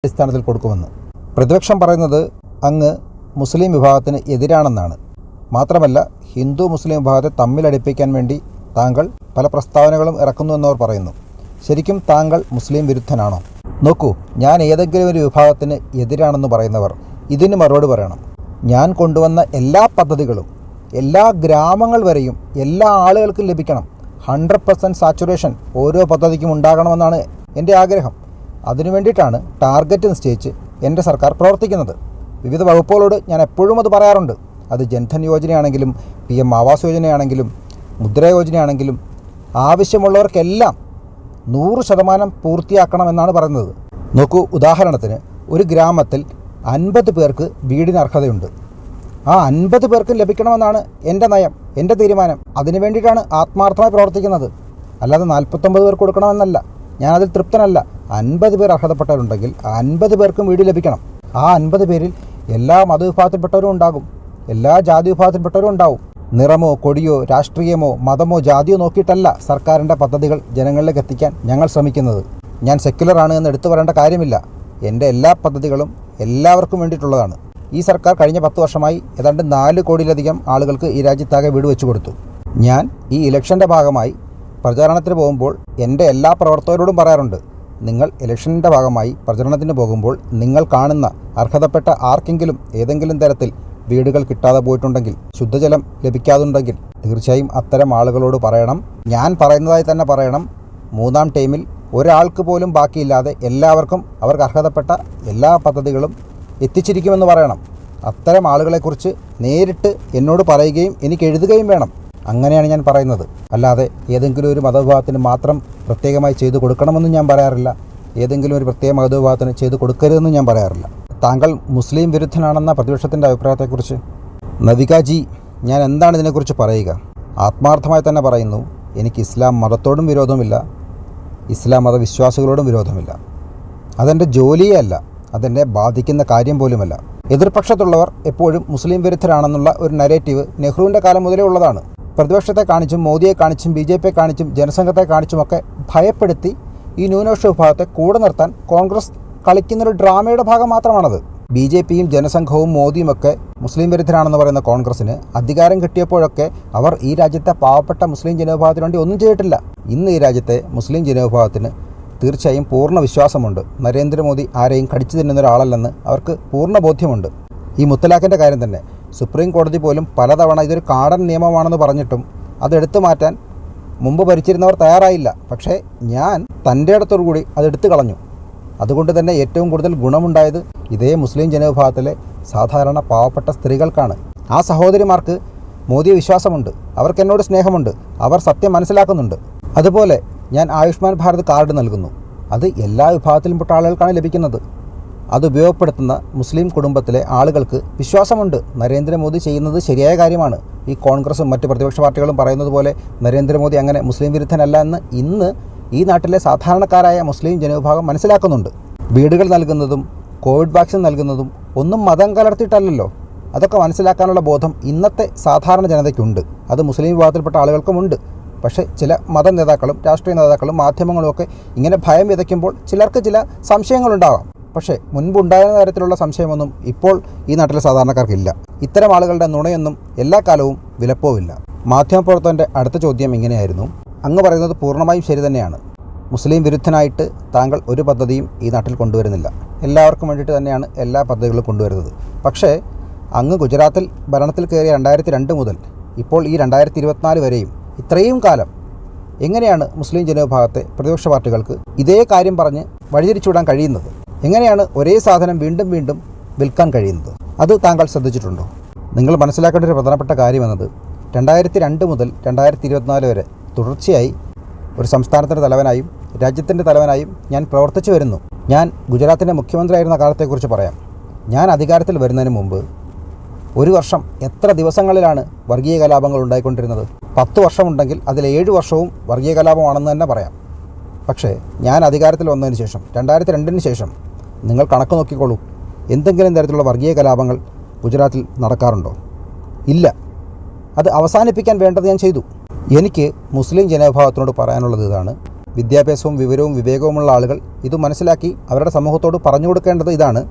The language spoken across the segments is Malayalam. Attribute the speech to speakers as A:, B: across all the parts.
A: അടിസ്ഥാനത്തിൽ കൊടുക്കുമെന്ന്. പ്രതിപക്ഷം പറയുന്നത് അങ്ങ് മുസ്ലിം വിഭാഗത്തിന് എതിരാണെന്നാണ്. മാത്രമല്ല ഹിന്ദു മുസ്ലിം വിഭാഗത്തെ തമ്മിലടിപ്പിക്കാൻ വേണ്ടി താങ്കൾ പല പ്രസ്താവനകളും ഇറക്കുന്നുവെന്നവർ പറയുന്നു. ശരിക്കും താങ്കൾ മുസ്ലിം വിരുദ്ധനാണോ? നോക്കൂ, ഞാൻ ഏതെങ്കിലും ഒരു വിഭാഗത്തിന് എതിരാണെന്ന് പറയുന്നവർ ഇതിന് മറുപടി പറയണം. ഞാൻ കൊണ്ടുവന്ന എല്ലാ പദ്ധതികളും എല്ലാ ഗ്രാമങ്ങൾ വരെയും എല്ലാ ആളുകൾക്കും ലഭിക്കണം. 100% സാച്ചുറേഷൻ ഓരോ പദ്ധതിക്കും ഉണ്ടാകണമെന്നാണ് എൻ്റെ ആഗ്രഹം. അതിനു വേണ്ടിയിട്ടാണ് ടാർഗറ്റ് നിശ്ചയിച്ച് എൻ്റെ സർക്കാർ പ്രവർത്തിക്കുന്നത്. വിവിധ വകുപ്പുകളോട് ഞാൻ എപ്പോഴും അത് പറയാറുണ്ട്. അത് ജൻധൻ യോജനയാണെങ്കിലും PM ആവാസ് യോജനയാണെങ്കിലും മുദ്ര യോജനയാണെങ്കിലും ആവശ്യമുള്ളവർക്കെല്ലാം 100% പൂർത്തിയാക്കണമെന്നാണ് പറയുന്നത്. നോക്കൂ, ഉദാഹരണത്തിന് ഒരു ഗ്രാമത്തിൽ 50 പേർക്ക് വീടിന് അർഹതയുണ്ട്. ആ 50 പേർക്കും ലഭിക്കണമെന്നാണ് എൻ്റെ നയം, എൻ്റെ തീരുമാനം. അതിനു വേണ്ടിയിട്ടാണ് ആത്മാർത്ഥമായി പ്രവർത്തിക്കുന്നത്. അല്ലാതെ 49 പേർക്ക് കൊടുക്കണമെന്നല്ല. ഞാനതിൽ തൃപ്തനല്ല. 50 പേർ അർഹതപ്പെട്ടവരുണ്ടെങ്കിൽ 50 പേർക്കും വീട് ലഭിക്കണം. ആ 50 പേരിൽ എല്ലാ മതവിഭാഗത്തിൽപ്പെട്ടവരും ഉണ്ടാകും, എല്ലാ ജാതി വിഭാഗത്തിൽപ്പെട്ടവരും ഉണ്ടാവും. നിറമോ കൊടിയോ രാഷ്ട്രീയമോ മതമോ ജാതിയോ നോക്കിയിട്ടല്ല സർക്കാരിൻ്റെ പദ്ധതികൾ ജനങ്ങളിലേക്ക് എത്തിക്കാൻ ഞങ്ങൾ ശ്രമിക്കുന്നത്. ഞാൻ സെക്യുലറാണ് എന്ന് എടുത്തു പറയേണ്ട കാര്യമില്ല. എൻ്റെ എല്ലാ പദ്ധതികളും എല്ലാവർക്കും വേണ്ടിയിട്ടുള്ളതാണ്. ഈ സർക്കാർ കഴിഞ്ഞ 10 വർഷമായി ഏതാണ്ട് 4 കോടിയിലധികം ആളുകൾക്ക് ഈ രാജ്യത്താകെ വീട് വെച്ചു കൊടുത്തു. ഞാൻ ഈ ഇലക്ഷൻ്റെ ഭാഗമായി പ്രചാരണത്തിന് പോകുമ്പോൾ എൻ്റെ എല്ലാ പ്രവർത്തകരോടും പറയാറുണ്ട്, നിങ്ങൾ ഇലക്ഷൻ്റെ ഭാഗമായി പ്രചരണത്തിന് പോകുമ്പോൾ നിങ്ങൾ കാണുന്ന അർഹതപ്പെട്ട ആർക്കെങ്കിലും ഏതെങ്കിലും തരത്തിൽ വീടുകൾ കിട്ടാതെ പോയിട്ടുണ്ടെങ്കിൽ, ശുദ്ധജലം ലഭിക്കാതുണ്ടെങ്കിൽ തീർച്ചയായും അത്തരം ആളുകളോട് പറയണം. ഞാൻ പറയുന്നതായി തന്നെ പറയണം. 3ാം ടൈമിൽ ഒരാൾക്ക് പോലും ബാക്കിയില്ലാതെ എല്ലാവർക്കും അവർക്ക് അർഹതപ്പെട്ട എല്ലാ പദ്ധതികളും എത്തിച്ചിരിക്കുമെന്ന് പറയണം. അത്തരം ആളുകളെക്കുറിച്ച് നേരിട്ട് എന്നോട് പറയുകയും എനിക്ക് എഴുതുകയും വേണം. അങ്ങനെയാണ് ഞാൻ പറയുന്നത്. അല്ലാതെ ഏതെങ്കിലും ഒരു മതവിഭാഗത്തിന് മാത്രം പ്രത്യേകമായി ചെയ്തു കൊടുക്കണമെന്നും ഞാൻ പറയാറില്ല. ഏതെങ്കിലും ഒരു പ്രത്യേക മതവിഭാഗത്തിന് ചെയ്തു കൊടുക്കരുതെന്നും ഞാൻ പറയാറില്ല. താങ്കൾ മുസ്ലിം വിരുദ്ധനാണെന്ന പ്രതിപക്ഷത്തിൻ്റെ അഭിപ്രായത്തെക്കുറിച്ച് നവികാജി, ഞാൻ എന്താണ് ഇതിനെക്കുറിച്ച് പറയുക? ആത്മാർത്ഥമായി തന്നെ പറയുന്നു, എനിക്ക് ഇസ്ലാം മതത്തോടും വിരോധമില്ല, ഇസ്ലാം മതവിശ്വാസികളോടും വിരോധമില്ല. അതെൻ്റെ ജോലിയേ അല്ല, അതെന്നെ ബാധിക്കുന്ന കാര്യം പോലുമല്ല. എതിർപക്ഷത്തുള്ളവർ എപ്പോഴും മുസ്ലിം വിരുദ്ധരാണെന്നുള്ള ഒരു നരേറ്റീവ് നെഹ്റുവിൻ്റെ കാലം മുതലേ ഉള്ളതാണ്. പ്രതിപക്ഷത്തെ കാണിച്ചും മോദിയെ കാണിച്ചും BJP കാണിച്ചും ജനസംഘത്തെ കാണിച്ചുമൊക്കെ ഭയപ്പെടുത്തി ഈ ന്യൂനപക്ഷ വിഭാഗത്തെ കൂടെ നിർത്താൻ കോൺഗ്രസ് കളിക്കുന്നൊരു ഡ്രാമയുടെ ഭാഗം മാത്രമാണത്. BJPയും ജനസംഘവും മോദിയുമൊക്കെ മുസ്ലിം വിരുദ്ധരാണെന്ന് പറയുന്ന കോൺഗ്രസ്സിന് അധികാരം കിട്ടിയപ്പോഴൊക്കെ അവർ ഈ രാജ്യത്തെ പാവപ്പെട്ട മുസ്ലിം ജനവിഭാഗത്തിന് വേണ്ടി ഒന്നും ചെയ്തിട്ടില്ല. ഇന്ന് ഈ രാജ്യത്തെ മുസ്ലിം ജനവിഭാഗത്തിന് തീർച്ചയായും പൂർണ്ണ വിശ്വാസമുണ്ട്. നരേന്ദ്രമോദി ആരെയും കടിച്ചു തിന്നുന്ന ഒരാളല്ലെന്ന് അവർക്ക് പൂർണ്ണ ബോധ്യമുണ്ട്. ഈ മുത്തലാഖിൻ്റെ കാര്യം തന്നെ സുപ്രീം കോടതി പോലും പലതവണ ഇതൊരു കാടൻ നിയമമാണെന്ന് പറഞ്ഞിട്ടും അതെടുത്തു മാറ്റാൻ മുമ്പ് ഭരിച്ചിരുന്നവർ തയ്യാറായില്ല. പക്ഷേ ഞാൻ തൻ്റെ ഇടത്തോടുകൂടി അതെടുത്തു കളഞ്ഞു. അതുകൊണ്ട് തന്നെ ഏറ്റവും കൂടുതൽ ഗുണമുണ്ടായത് ഇതേ മുസ്ലിം ജനവിഭാഗത്തിലെ സാധാരണ പാവപ്പെട്ട സ്ത്രീകൾക്കാണ്. ആ സഹോദരിമാർക്ക് മോദിയെ വിശ്വാസമുണ്ട്, അവർക്ക് എന്നോട് സ്നേഹമുണ്ട്, അവർ സത്യം മനസ്സിലാക്കുന്നുണ്ട്. അതുപോലെ ഞാൻ ആയുഷ്മാൻ ഭാരത് കാർഡ് നൽകുന്നു. അത് എല്ലാ വിഭാഗത്തിലും പെട്ട ആളുകൾക്കാണ് ലഭിക്കുന്നത്. അത് ഉപയോഗപ്പെടുത്തുന്ന മുസ്ലിം കുടുംബത്തിലെ ആളുകൾക്ക് വിശ്വാസമുണ്ട്, നരേന്ദ്രമോദി ചെയ്യുന്നത് ശരിയായ കാര്യമാണ്. ഈ കോൺഗ്രസും മറ്റ് പ്രതിപക്ഷ പാർട്ടികളും പറയുന്നത് പോലെ നരേന്ദ്രമോദി അങ്ങനെ മുസ്ലിം വിരുദ്ധനല്ല എന്ന് ഇന്ന് ഈ നാട്ടിലെ സാധാരണക്കാരായ മുസ്ലിം ജനവിഭാഗം മനസ്സിലാക്കുന്നുണ്ട്. വീടുകൾ നൽകുന്നതും കോവിഡ് വാക്സിൻ നൽകുന്നതും ഒന്നും മതം കലർത്തിയിട്ടല്ലല്ലോ. അതൊക്കെ മനസ്സിലാക്കാനുള്ള ബോധം ഇന്നത്തെ സാധാരണ ജനതയ്ക്കുണ്ട്. അത് മുസ്ലിം വിഭാഗത്തിൽപ്പെട്ട ആളുകൾക്കുമുണ്ട്. പക്ഷേ ചില മത നേതാക്കളും രാഷ്ട്രീയ നേതാക്കളും മാധ്യമങ്ങളും ഒക്കെ ഇങ്ങനെ ഭയം വിതയ്ക്കുമ്പോൾ ചിലർക്ക് ചില സംശയങ്ങളുണ്ടാവാം. പക്ഷേ മുൻപുണ്ടായിരുന്ന തരത്തിലുള്ള സംശയമൊന്നും ഇപ്പോൾ ഈ നാട്ടിലെ സാധാരണക്കാർക്കില്ല. ഇത്തരം ആളുകളുടെ നുണയൊന്നും എല്ലാ കാലവും വിലപ്പോവില്ല. മാധ്യമപ്രവർത്തകൻ്റെ അടുത്ത ചോദ്യം ഇങ്ങനെയായിരുന്നു, അങ്ങ് പറയുന്നത് പൂർണ്ണമായും ശരി തന്നെയാണ്. മുസ്ലിം വിരുദ്ധനായിട്ട് താങ്കൾ ഒരു പദ്ധതിയും ഈ നാട്ടിൽ കൊണ്ടുവരുന്നില്ല. എല്ലാവർക്കും വേണ്ടിയിട്ട് തന്നെയാണ് എല്ലാ പദ്ധതികളും കൊണ്ടുവരുന്നത്. പക്ഷേ അങ്ങ് ഗുജറാത്തിൽ ഭരണത്തിൽ കയറിയ 2002 മുതൽ ഇപ്പോൾ ഈ 2024 വരെയും ഇത്രയും കാലം എങ്ങനെയാണ് മുസ്ലിം ജനവിഭാഗത്തെ പ്രതിപക്ഷ പാർട്ടികൾക്ക് ഇതേ കാര്യം പറഞ്ഞ് വഴിതിരിച്ചുവിടാൻ കഴിയുന്നത്? എങ്ങനെയാണ് ഒരേ സാധനം വീണ്ടും വീണ്ടും വിൽക്കാൻ കഴിയുന്നത്? അത് താങ്കൾ ശ്രദ്ധിച്ചിട്ടുണ്ടോ? നിങ്ങൾ മനസ്സിലാക്കേണ്ട ഒരു പ്രധാനപ്പെട്ട കാര്യമെന്നത് 2002 മുതൽ 2024 വരെ തുടർച്ചയായി ഒരു സംസ്ഥാനത്തിൻ്റെ തലവനായും രാജ്യത്തിൻ്റെ തലവനായും ഞാൻ പ്രവർത്തിച്ചു വരുന്നു. ഞാൻ ഗുജറാത്തിൻ്റെ മുഖ്യമന്ത്രിയായിരുന്ന കാലത്തെക്കുറിച്ച് പറയാം. ഞാൻ അധികാരത്തിൽ വരുന്നതിന് മുമ്പ് ഒരു വർഷം എത്ര ദിവസങ്ങളിലാണ് വർഗീയ കലാപങ്ങൾ ഉണ്ടായിക്കൊണ്ടിരുന്നത്? 10 വർഷമുണ്ടെങ്കിൽ അതിൽ 7 വർഷവും വർഗീയ കലാപമാണെന്ന് തന്നെ പറയാം. പക്ഷേ ഞാൻ അധികാരത്തിൽ വന്നതിന് ശേഷം 2002 ശേഷം നിങ്ങൾ കണക്ക് നോക്കിക്കോളൂ, എന്തെങ്കിലും തരത്തിലുള്ള വർഗീയ കലാപങ്ങൾ ഗുജറാത്തിൽ നടക്കാറുണ്ടോ? ഇല്ല. അത് അവസാനിപ്പിക്കാൻ വേണ്ടത് ഞാൻ ചെയ്തു. എനിക്ക് മുസ്ലിം ജനവിഭാഗത്തിനോട് പറയാനുള്ളത് ഇതാണ്, വിദ്യാഭ്യാസവും വിവരവും വിവേകവുമുള്ള ആളുകൾ ഇത് മനസ്സിലാക്കി അവരുടെ സമൂഹത്തോട് പറഞ്ഞു കൊടുക്കേണ്ടത് ഇതാണ്: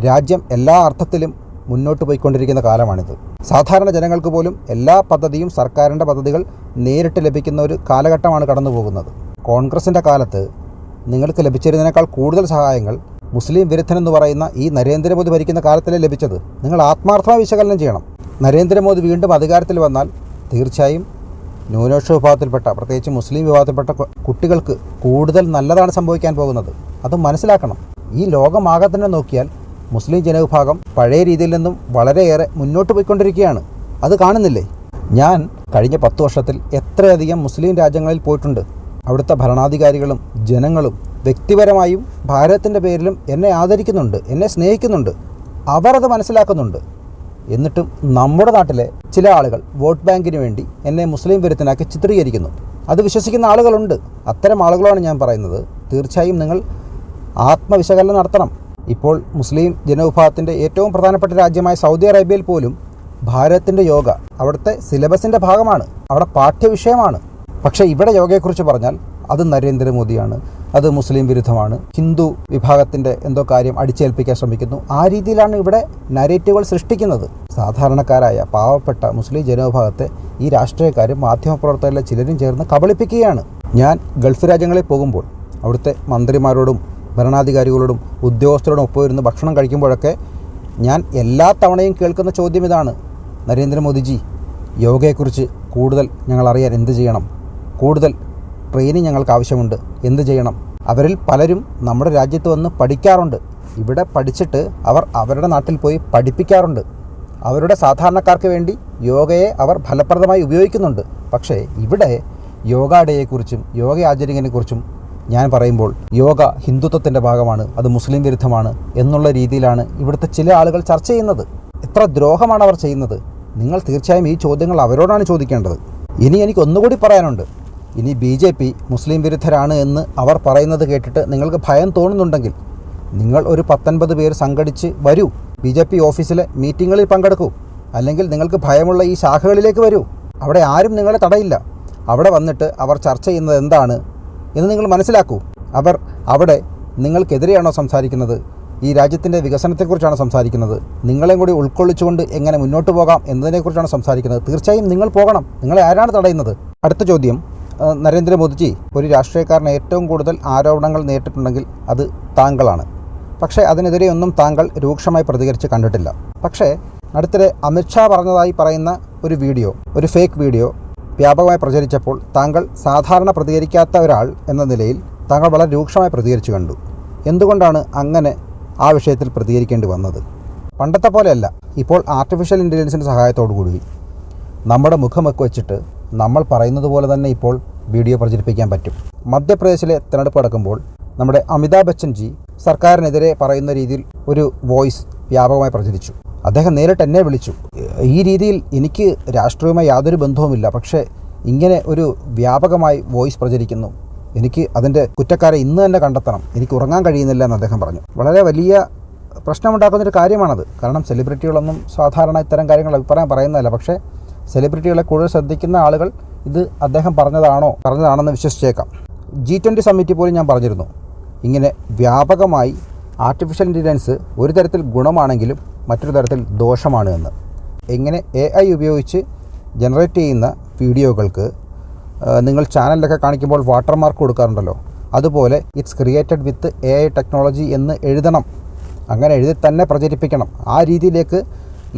A: രാജ്യം എല്ലാ അർത്ഥത്തിലും മുന്നോട്ട് പോയിക്കൊണ്ടിരിക്കുന്ന കാലമാണിത്. സാധാരണ ജനങ്ങൾക്ക് പോലും എല്ലാ പദ്ധതിയും സർക്കാരിൻ്റെ പദ്ധതികൾ നേരിട്ട് ലഭിക്കുന്ന ഒരു കാലഘട്ടമാണ് കടന്നു പോകുന്നത്. കോൺഗ്രസിൻ്റെ കാലത്ത് നിങ്ങൾക്ക് ലഭിച്ചിരുന്നതിനേക്കാൾ കൂടുതൽ സഹായങ്ങൾ മുസ്ലിം വിരുദ്ധനെന്ന് പറയുന്ന ഈ നരേന്ദ്രമോദി ഭരിക്കുന്ന കാലത്തിലേ ലഭിച്ചത്. നിങ്ങൾ ആത്മാർത്ഥമായി വിശകലനം ചെയ്യണം. നരേന്ദ്രമോദി വീണ്ടും അധികാരത്തിൽ വന്നാൽ തീർച്ചയായും ന്യൂനപക്ഷ വിഭാഗത്തിൽപ്പെട്ട, പ്രത്യേകിച്ച് മുസ്ലിം വിഭാഗത്തിൽപ്പെട്ട കുട്ടികൾക്ക് കൂടുതൽ നല്ലതാണ് സംഭവിക്കാൻ പോകുന്നത്. അത് മനസ്സിലാക്കണം. ഈ ലോകമാകെ തന്നെ നോക്കിയാൽ മുസ്ലിം ജനവിഭാഗം പഴയ രീതിയിൽ നിന്നും വളരെയേറെ മുന്നോട്ട് പോയിക്കൊണ്ടിരിക്കുകയാണ്. അത് കാണുന്നില്ലേ? ഞാൻ കഴിഞ്ഞ 10 വർഷത്തിൽ എത്രയധികം മുസ്ലിം രാജ്യങ്ങളിൽ പോയിട്ടുണ്ട്. അവിടുത്തെ ഭരണാധികാരികളും ജനങ്ങളും വ്യക്തിപരമായും ഭാരതത്തിൻ്റെ പേരിലും എന്നെ ആദരിക്കുന്നുണ്ട്, എന്നെ സ്നേഹിക്കുന്നുണ്ട്. അവർ അത് മനസ്സിലാക്കുന്നുണ്ട്. എന്നിട്ടും നമ്മുടെ നാട്ടിലെ ചില ആളുകൾ വോട്ട് ബാങ്കിന് വേണ്ടി എന്നെ മുസ്ലിം വിരുദ്ധനാക്കി ചിത്രീകരിക്കുന്നു. അത് വിശ്വസിക്കുന്ന ആളുകളുണ്ട്. അത്തരം ആളുകളാണ് ഞാൻ പറയുന്നത്. തീർച്ചയായും നിങ്ങൾ ആത്മവിശകലനം നടത്തണം. ഇപ്പോൾ മുസ്ലിം ജനവിഭാഗത്തിൻ്റെ ഏറ്റവും പ്രധാനപ്പെട്ട രാജ്യമായ സൗദി അറേബ്യയിൽ പോലും ഭാരതത്തിൻ്റെ യോഗ അവിടുത്തെ സിലബസിൻ്റെ ഭാഗമാണ്, അവിടെ പാഠ്യവിഷയമാണ്. പക്ഷേ ഇവിടെ യോഗയെക്കുറിച്ച് പറഞ്ഞാൽ അത് നരേന്ദ്രമോദിയാണ്, അത് മുസ്ലിം വിരുദ്ധമാണ്, ഹിന്ദു വിഭാഗത്തിൻ്റെ എന്തോ കാര്യം അടിച്ചേൽപ്പിക്കാൻ ശ്രമിക്കുന്നു. ആ രീതിയിലാണ് ഇവിടെ നരേറ്റീവുകൾ സൃഷ്ടിക്കുന്നത്. സാധാരണക്കാരായ പാവപ്പെട്ട മുസ്ലിം ജനവിഭാഗത്തെ ഈ രാഷ്ട്രീയക്കാരും മാധ്യമപ്രവർത്തകരിലെ ചിലരും ചേർന്ന് കബളിപ്പിക്കുകയാണ്. ഞാൻ ഗൾഫ് രാജ്യങ്ങളിൽ പോകുമ്പോൾ അവിടുത്തെ മന്ത്രിമാരോടും ഭരണാധികാരികളോടും ഉദ്യോഗസ്ഥരോടും ഒപ്പം ഇരുന്ന് ഭക്ഷണം കഴിക്കുമ്പോഴൊക്കെ ഞാൻ എല്ലാ തവണയും കേൾക്കുന്ന ചോദ്യം ഇതാണ്: നരേന്ദ്രമോദിജി, യോഗയെക്കുറിച്ച് കൂടുതൽ ഞങ്ങൾ അറിയാൻ എന്ത് ചെയ്യണം? കൂടുതൽ ട്രെയിനിങ് ഞങ്ങൾക്ക് ആവശ്യമുണ്ട്, എന്ത് ചെയ്യണം? അവരിൽ പലരും നമ്മുടെ രാജ്യത്ത് വന്ന് പഠിക്കാറുണ്ട്. ഇവിടെ പഠിച്ചിട്ട് അവർ അവരുടെ നാട്ടിൽ പോയി പഠിപ്പിക്കാറുണ്ട്. അവരുടെ സാധാരണക്കാർക്ക് വേണ്ടി യോഗയെ അവർ ഫലപ്രദമായി ഉപയോഗിക്കുന്നുണ്ട്. പക്ഷേ ഇവിടെ യോഗ ഡേയെക്കുറിച്ചും യോഗ ആചരിക്കുന്നതിനെക്കുറിച്ചും ഞാൻ പറയുമ്പോൾ യോഗ ഹിന്ദുത്വത്തിൻ്റെ ഭാഗമാണ്, അത് മുസ്ലിം വിരുദ്ധമാണ് എന്നുള്ള രീതിയിലാണ് ഇവിടുത്തെ ചില ആളുകൾ ചർച്ച ചെയ്യുന്നത്. എത്ര ദ്രോഹമാണ് അവർ ചെയ്യുന്നത്? നിങ്ങൾ തീർച്ചയായും ഈ ചോദ്യങ്ങൾ അവരോടാണ് ചോദിക്കേണ്ടത്. ഇനി എനിക്ക് ഒന്നുകൂടി പറയാനുണ്ട്. ഇനി BJP മുസ്ലിം വിരുദ്ധരാണ് എന്ന് അവർ പറയുന്നത് കേട്ടിട്ട് നിങ്ങൾക്ക് ഭയം തോന്നുന്നുണ്ടെങ്കിൽ നിങ്ങൾ ഒരു 19 പേർ സംഘടിച്ച് വരൂ, BJP ഓഫീസിലെ മീറ്റിങ്ങുകളിൽ പങ്കെടുക്കൂ. അല്ലെങ്കിൽ നിങ്ങൾക്ക് ഭയമുള്ള ഈ ശാഖകളിലേക്ക് വരൂ. അവിടെ ആരും നിങ്ങളെ തടയില്ല. അവിടെ വന്നിട്ട് അവർ ചർച്ച ചെയ്യുന്നത് എന്താണ് എന്ന് നിങ്ങൾ മനസ്സിലാക്കൂ. അവർ അവിടെ നിങ്ങൾക്കെതിരെയാണോ സംസാരിക്കുന്നത്? ഈ രാജ്യത്തിൻ്റെ വികസനത്തെക്കുറിച്ചാണ് സംസാരിക്കുന്നത്? നിങ്ങളെയും കൂടി ഉൾക്കൊള്ളിച്ചുകൊണ്ട് എങ്ങനെ മുന്നോട്ട് പോകാം എന്നതിനെക്കുറിച്ചാണ് സംസാരിക്കുന്നത്? തീർച്ചയായും നിങ്ങൾ പോകണം. നിങ്ങളെ ആരാണ് തടയുന്നത്? അടുത്ത ചോദ്യം: നരേന്ദ്രമോദിജി, ഒരു രാഷ്ട്രീയക്കാരന് ഏറ്റവും കൂടുതൽ ആരോപണങ്ങൾ നേരിട്ടിട്ടുണ്ടെങ്കിൽ അത് താങ്കളാണ്. പക്ഷേ അതിനെതിരെയൊന്നും താങ്കൾ രൂക്ഷമായി പ്രതികരിച്ച് കണ്ടിട്ടില്ല. പക്ഷേ അടുത്തിടെ അമിത്ഷാ പറഞ്ഞതായി പറയുന്ന ഒരു വീഡിയോ, ഒരു ഫേക്ക് വീഡിയോ വ്യാപകമായി പ്രചരിച്ചപ്പോൾ താങ്കൾ സാധാരണ പ്രതികരിക്കാത്ത ഒരാൾ എന്ന നിലയിൽ താങ്കൾ വളരെ രൂക്ഷമായി പ്രതികരിച്ചു കണ്ടു. എന്തുകൊണ്ടാണ് അങ്ങനെ ആ വിഷയത്തിൽ പ്രതികരിക്കേണ്ടി വന്നത്? പണ്ടത്തെ പോലെയല്ല. ഇപ്പോൾ ആർട്ടിഫിഷ്യൽ ഇൻ്റലിജൻസിൻ്റെ സഹായത്തോടു കൂടി നമ്മുടെ മുഖമൊക്കെ വെച്ചിട്ട് നമ്മൾ പറയുന്നത് പോലെ തന്നെ ഇപ്പോൾ വീഡിയോ പ്രചരിപ്പിക്കാൻ പറ്റും. മധ്യപ്രദേശിലെ തിരഞ്ഞെടുപ്പ് നടക്കുമ്പോൾ നമ്മുടെ അമിതാഭ് ബച്ചൻജി സർക്കാരിനെതിരെ പറയുന്ന രീതിയിൽ ഒരു വോയിസ് വ്യാപകമായി പ്രചരിച്ചു. അദ്ദേഹം നേരിട്ട് എന്നെ വിളിച്ചു. ഈ രീതിയിൽ എനിക്ക് രാഷ്ട്രീയവുമായി യാതൊരു ബന്ധവുമില്ല, പക്ഷേ ഇങ്ങനെ ഒരു വ്യാപകമായി വോയിസ് പ്രചരിക്കുന്നു, എനിക്ക് അതിൻ്റെ കുറ്റക്കാരെ ഇന്ന് തന്നെ കണ്ടെത്തണം, എനിക്ക് ഉറങ്ങാൻ കഴിയുന്നില്ല എന്ന് അദ്ദേഹം പറഞ്ഞു. വളരെ വലിയ പ്രശ്നമുണ്ടാക്കുന്നൊരു കാര്യമാണത്. കാരണം സെലിബ്രിറ്റികളൊന്നും സാധാരണ ഇത്തരം കാര്യങ്ങൾ അഭിപ്രായം പറയുന്നതല്ല. പക്ഷേ സെലിബ്രിറ്റികളെ കൂടുതൽ ശ്രദ്ധിക്കുന്ന ആളുകൾ ഇത് അദ്ദേഹം പറഞ്ഞതാണെന്ന് വിശ്വസിച്ചേക്കാം. G20 സമ്മിറ്റ് പോലും ഞാൻ പറഞ്ഞിരുന്നു, ഇങ്ങനെ വ്യാപകമായി ആർട്ടിഫിഷ്യൽ ഇൻ്റലിജൻസ് ഒരു തരത്തിൽ ഗുണമാണെങ്കിലും മറ്റൊരു തരത്തിൽ ദോഷമാണ് എന്ന്. ഇങ്ങനെ AI ഉപയോഗിച്ച് ജനറേറ്റ് ചെയ്യുന്ന വീഡിയോകൾക്ക് നിങ്ങൾ ചാനലിലൊക്കെ കാണിക്കുമ്പോൾ വാട്ടർമാർക്ക് കൊടുക്കാറുണ്ടല്ലോ, അതുപോലെ it's created with AI technology എന്ന് എഴുതണം. അങ്ങനെ എഴുതി തന്നെ പ്രചരിപ്പിക്കണം. ആ രീതിയിലേക്ക്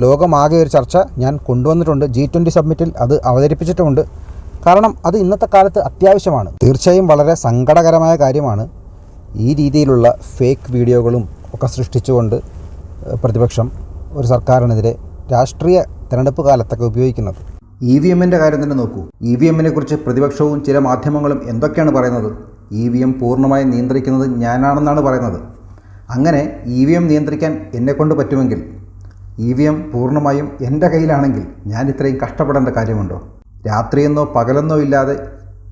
A: ലോകമാകെ ഒരു ചർച്ച ഞാൻ കൊണ്ടുവന്നിട്ടുണ്ട്. G20 സബ്മിറ്റിൽ അത് അവതരിപ്പിച്ചിട്ടുമുണ്ട്. കാരണം അത് ഇന്നത്തെ കാലത്ത് അത്യാവശ്യമാണ്. തീർച്ചയായും വളരെ സങ്കടകരമായ കാര്യമാണ് ഈ രീതിയിലുള്ള ഫേക്ക് വീഡിയോകളും ഒക്കെ സൃഷ്ടിച്ചുകൊണ്ട് പ്രതിപക്ഷം ഒരു സർക്കാരിനെതിരെ രാഷ്ട്രീയ തിരഞ്ഞെടുപ്പ് കാലത്തൊക്കെ ഉപയോഗിക്കുന്നത്. EVMൻ്റെ കാര്യം തന്നെ നോക്കൂ. EVMനെ കുറിച്ച് പ്രതിപക്ഷവും ചില മാധ്യമങ്ങളും എന്തൊക്കെയാണ് പറയുന്നത്? EVM പൂർണ്ണമായി നിയന്ത്രിക്കുന്നത് ഞാനാണെന്നാണ് പറയുന്നത്. അങ്ങനെ EVM നിയന്ത്രിക്കാൻ എന്നെക്കൊണ്ട് പറ്റുമെങ്കിൽ, EVM പൂർണ്ണമായും എൻ്റെ കയ്യിലാണെങ്കിൽ ഞാൻ ഇത്രയും കഷ്ടപ്പെടേണ്ട കാര്യമുണ്ടോ? രാത്രിയെന്നോ പകലെന്നോ ഇല്ലാതെ